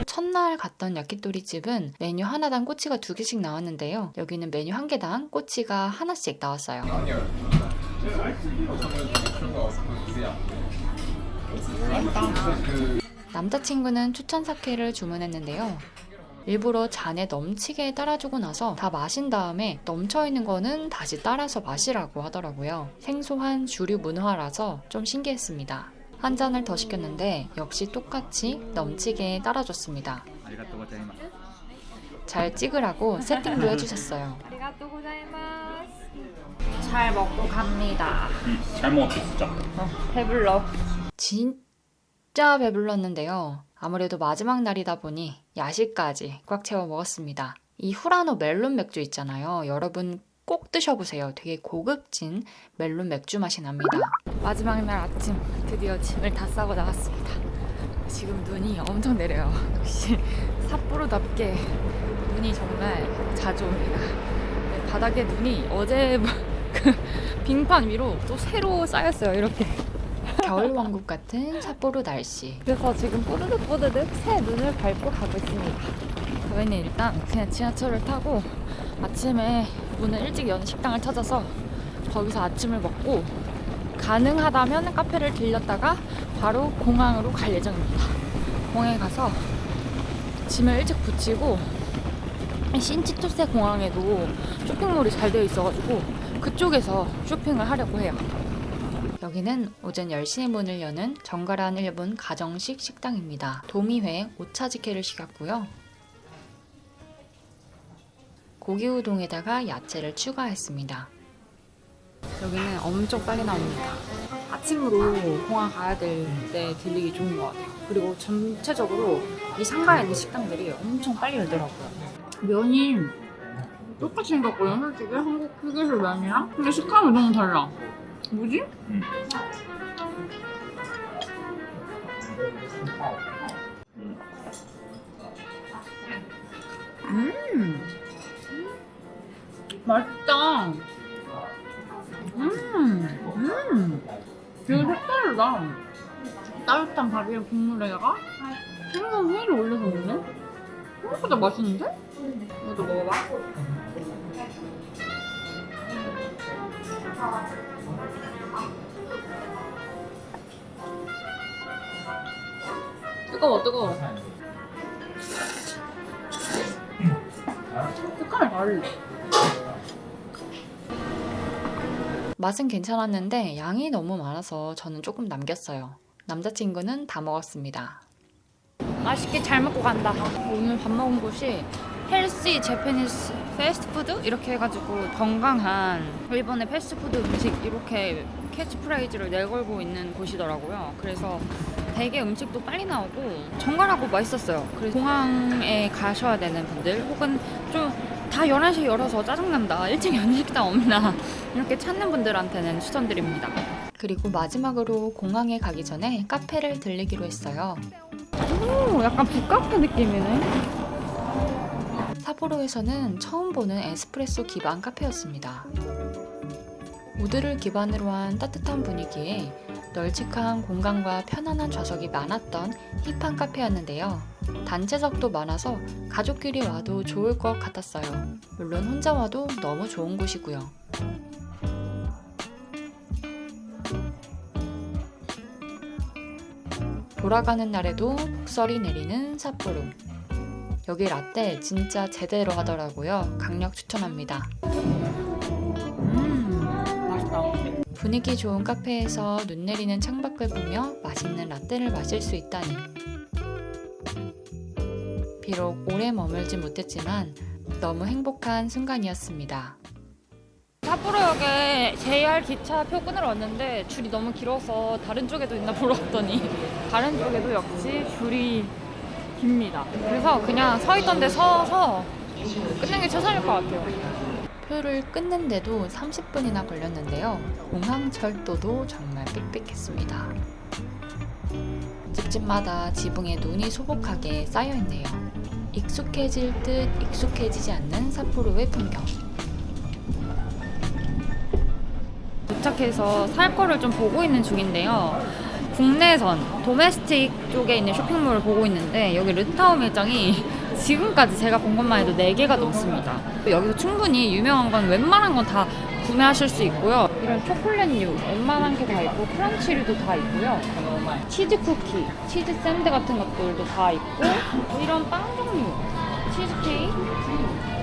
S1: 첫날 갔던 야키토리 집은 메뉴 하나당 꼬치가 2개씩 나왔는데요. 여기는 메뉴 1개당 꼬치가 하나씩 나왔어요. 남자친구는 추천 사케를 주문했는데요. 일부러 잔에 넘치게 따라주고 나서 다 마신 다음에 넘쳐있는 거는 다시 따라서 마시라고 하더라고요. 생소한 주류 문화라서 좀 신기했습니다. 한 잔을 더 시켰는데 역시 똑같이 넘치게 따라줬습니다. 잘 찍으라고 세팅도 해주셨어요.
S4: 잘 먹고 갑니다.
S3: 잘 먹었어 진짜.
S4: 배불러.
S1: 진짜 배불렀는데요. 아무래도 마지막 날이다 보니 야식까지 꽉 채워 먹었습니다. 이 후라노 멜론 맥주 있잖아요. 여러분 꼭 드셔보세요. 되게 고급진 멜론 맥주 맛이 납니다.
S4: 마지막 날 아침 드디어 짐을 다 싸고 나왔습니다. 지금 눈이 엄청 내려요. 역시 삿포로답게 눈이 정말 자주 옵니다. 네, 바닥에 눈이 어제 그 빙판 위로 또 새로 쌓였어요. 이렇게.
S1: 겨울왕국 같은 삿포로 날씨.
S4: 그래서 지금 뽀드득 새 눈을 밟고 가고 있습니다. 저희는 일단 그냥 지하철을 타고 아침에 문을 일찍 여는 식당을 찾아서 거기서 아침을 먹고 가능하다면 카페를 들렸다가 바로 공항으로 갈 예정입니다. 공항에 가서 짐을 일찍 붙이고 신치토세 공항에도 쇼핑몰이 잘 되어 있어가지고 그쪽에서 쇼핑을 하려고 해요.
S1: 여기는 오전 10시에 문을 여는 정갈한 일본 가정식 식당입니다. 도미회 오차즈케를 시켰고요. 고기 우동에다가 야채를 추가했습니다.
S2: 여기는 엄청 빨리 나옵니다. 아침으로 공항 가야 될 때 들리기 좋은 것 같아요. 그리고 전체적으로 이 상가에 있는 식당들이 엄청 빨리 열더라고요. 면이 똑같이 생겼거든요, 솔직히. 한국 휴게소 면이랑. 근데 식감이 너무 달라. 뭐지? 맛있다. 되게 색다르다. 따뜻한 밥이랑 국물에다가 생선 회를 올려서 먹네? 생각보다 맛있는데? 이것도 먹어봐. 뜨거워. 색깔이 다르네.
S1: 맛은 괜찮았는데 양이 너무 많아서 저는 조금 남겼어요. 남자친구는 다 먹었습니다.
S4: 맛있게 잘 먹고 간다. 오늘 밥 먹은 곳이 헬시 제페니스 패스트푸드? 이렇게 해가지고 건강한 일본의 패스트푸드 음식 이렇게 캐치프라이즈를 내걸고 있는 곳이더라고요. 그래서 되게 음식도 빨리 나오고 정갈하고 맛있었어요. 그래서 공항에 가셔야 되는 분들 혹은 좀 다 11시에 열어서 짜증난다, 일찍 여는 식당 없나 이렇게 찾는 분들한테는 추천드립니다.
S1: 그리고 마지막으로 공항에 가기 전에 카페를 들리기로 했어요.
S4: 오, 약간 북카페 느낌이네.
S1: 삿포로에서는 처음 보는 에스프레소 기반 카페였습니다. 우드를 기반으로 한 따뜻한 분위기에 널찍한 공간과 편안한 좌석이 많았던 힙한 카페였는데요. 단체석도 많아서 가족끼리 와도 좋을 것 같았어요. 물론 혼자 와도 너무 좋은 곳이고요. 돌아가는 날에도 폭설이 내리는 삿포로. 여기 라떼 진짜 제대로 하더라고요. 강력 추천합니다.
S2: 맛있다.
S1: 분위기 좋은 카페에서 눈 내리는 창밖을 보며 맛있는 라떼를 마실 수 있다니. 비록 오래 머물지 못했지만 너무 행복한 순간이었습니다.
S4: 삿포로역에 JR 기차표 끊으러 왔는데 줄이 너무 길어서 다른 쪽에도 있나 보러 왔더니 다른 쪽에도 역시 줄이 깁니다. 그래서 그냥 서 있던 데 서서 끊는 게 최선일 것 같아요.
S1: 표를 끊는데도 30분이나 걸렸는데요. 공항철도도 정말 빽빽했습니다. 집집마다 지붕에 눈이 소복하게 쌓여있네요. 익숙해질 듯 익숙해지지 않는 삿포로의 풍경.
S4: 도착해서 살 거를 좀 보고 있는 중인데요. 국내선, 도메스틱 쪽에 있는 쇼핑몰을 보고 있는데 여기 르타오 매장이 지금까지 제가 본 것만 해도 4개가 넘습니다. 여기서 충분히 유명한 건 웬만한 건 다 구매하실 수 있고요. 이런 초콜릿류 웬만한 게 다 있고 크런치류도 다 있고요. 치즈 쿠키, 치즈 샌드 같은 것들도 다 있고 이런 빵 종류, 치즈 케이크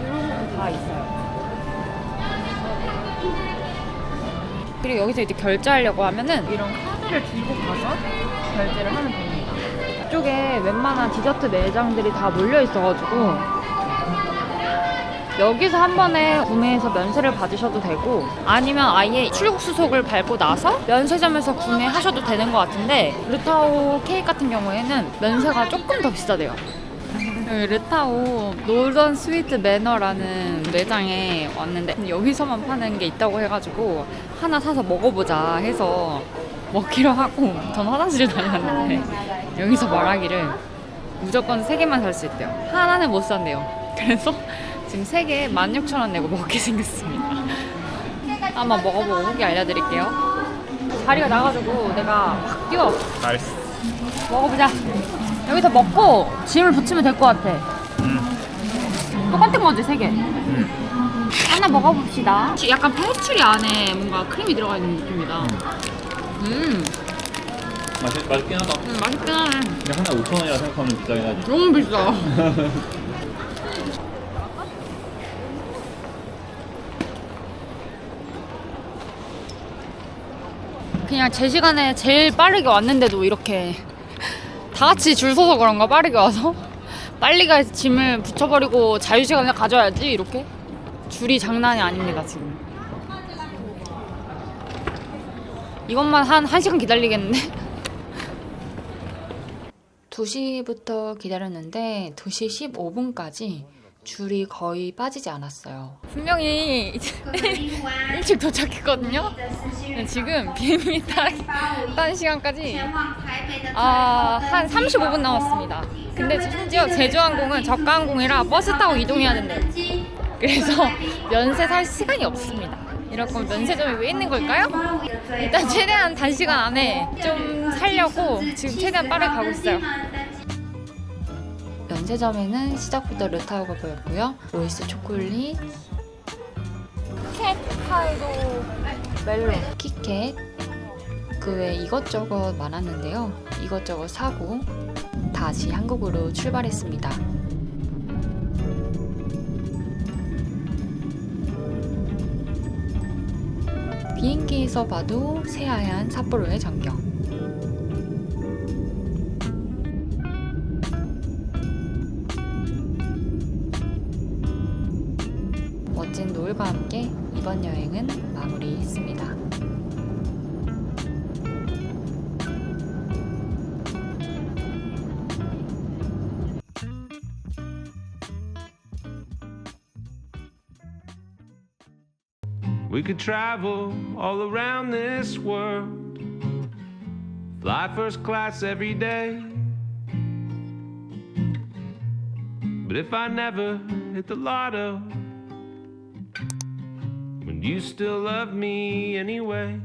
S4: 이런 것도 다 있어요. 그리고 여기서 이제 결제하려고 하면은 이런 카드를 들고 가서 결제를 하면 됩니다. 이쪽에 웬만한 디저트 매장들이 다 몰려 있어가지고 여기서 한 번에 구매해서 면세를 받으셔도 되고 아니면 아예 출국수속을 밟고 나서 면세점에서 구매하셔도 되는 것 같은데 르타오 케이크 같은 경우에는 면세가 조금 더 비싸대요. 르타오 노던 스위트 매너라는 매장에 왔는데 여기서만 파는 게 있다고 해가지고 하나 사서 먹어보자 해서 먹기로 하고 전 화장실을 다녔는데 여기서 말하기를 무조건 3개만 살 수 있대요. 하나는 못 산대요. 그래서 지금 3개 16,000원 내고 먹게 생겼습니다. 한번 먹어보고 후기 알려드릴게요. 자리가 나가지고 내가 확 뛰어.
S3: 나이스.
S4: 먹어보자. 여기서 먹고 짐을 붙이면 될 것 같아. 똑같은 거지, 3개. 하나 먹어봅시다. 약간 페스츄리 안에 뭔가 크림이 들어가 있는 느낌이다.
S3: 맛있긴 하다.
S4: 맛있긴 하네.
S3: 근데 하나 5,000원이라 생각하면 비싸긴 하지.
S4: 너무 비싸. 그냥 제 시간에 제일 빠르게 왔는데도 이렇게 다 같이 줄 서서 그런가 빠르게 와서 빨리 가서 짐을 붙여버리고 자유시간을 가져야지 이렇게 줄이 장난이 아닙니다 지금. 이것만 한 1시간 기다리겠는데?
S1: 2시부터 기다렸는데 2시 15분까지 줄이 거의 빠지지 않았어요.
S4: 분명히 일찍 도착했거든요. 지금 비행기 타는 시간까지 한 35분 남았습니다. 근데 심지어 제주항공은 저가항공이라 버스 타고 이동해야 된대요. 그래서 면세 살 시간이 없습니다. 이럴 거면 면세점이 왜 있는 걸까요? 일단 최대한 단시간 안에 좀 살려고 지금 최대한 빠르게 가고 있어요.
S1: 면세점에는 시작부터 르타오가 보였고요. 로이스 초콜릿,
S4: 캣타이도 멜론,
S1: 키캣, 그 외 이것저것 많았는데요. 이것저것 사고 다시 한국으로 출발했습니다. 비행기에서 봐도 새하얀 삿포로의 전경. 멋진 노을과 함께 이번 여행은 마무리했습니다.
S11: We could travel all around this world, fly first class every day. But if I never hit the lotto, would you still love me anyway?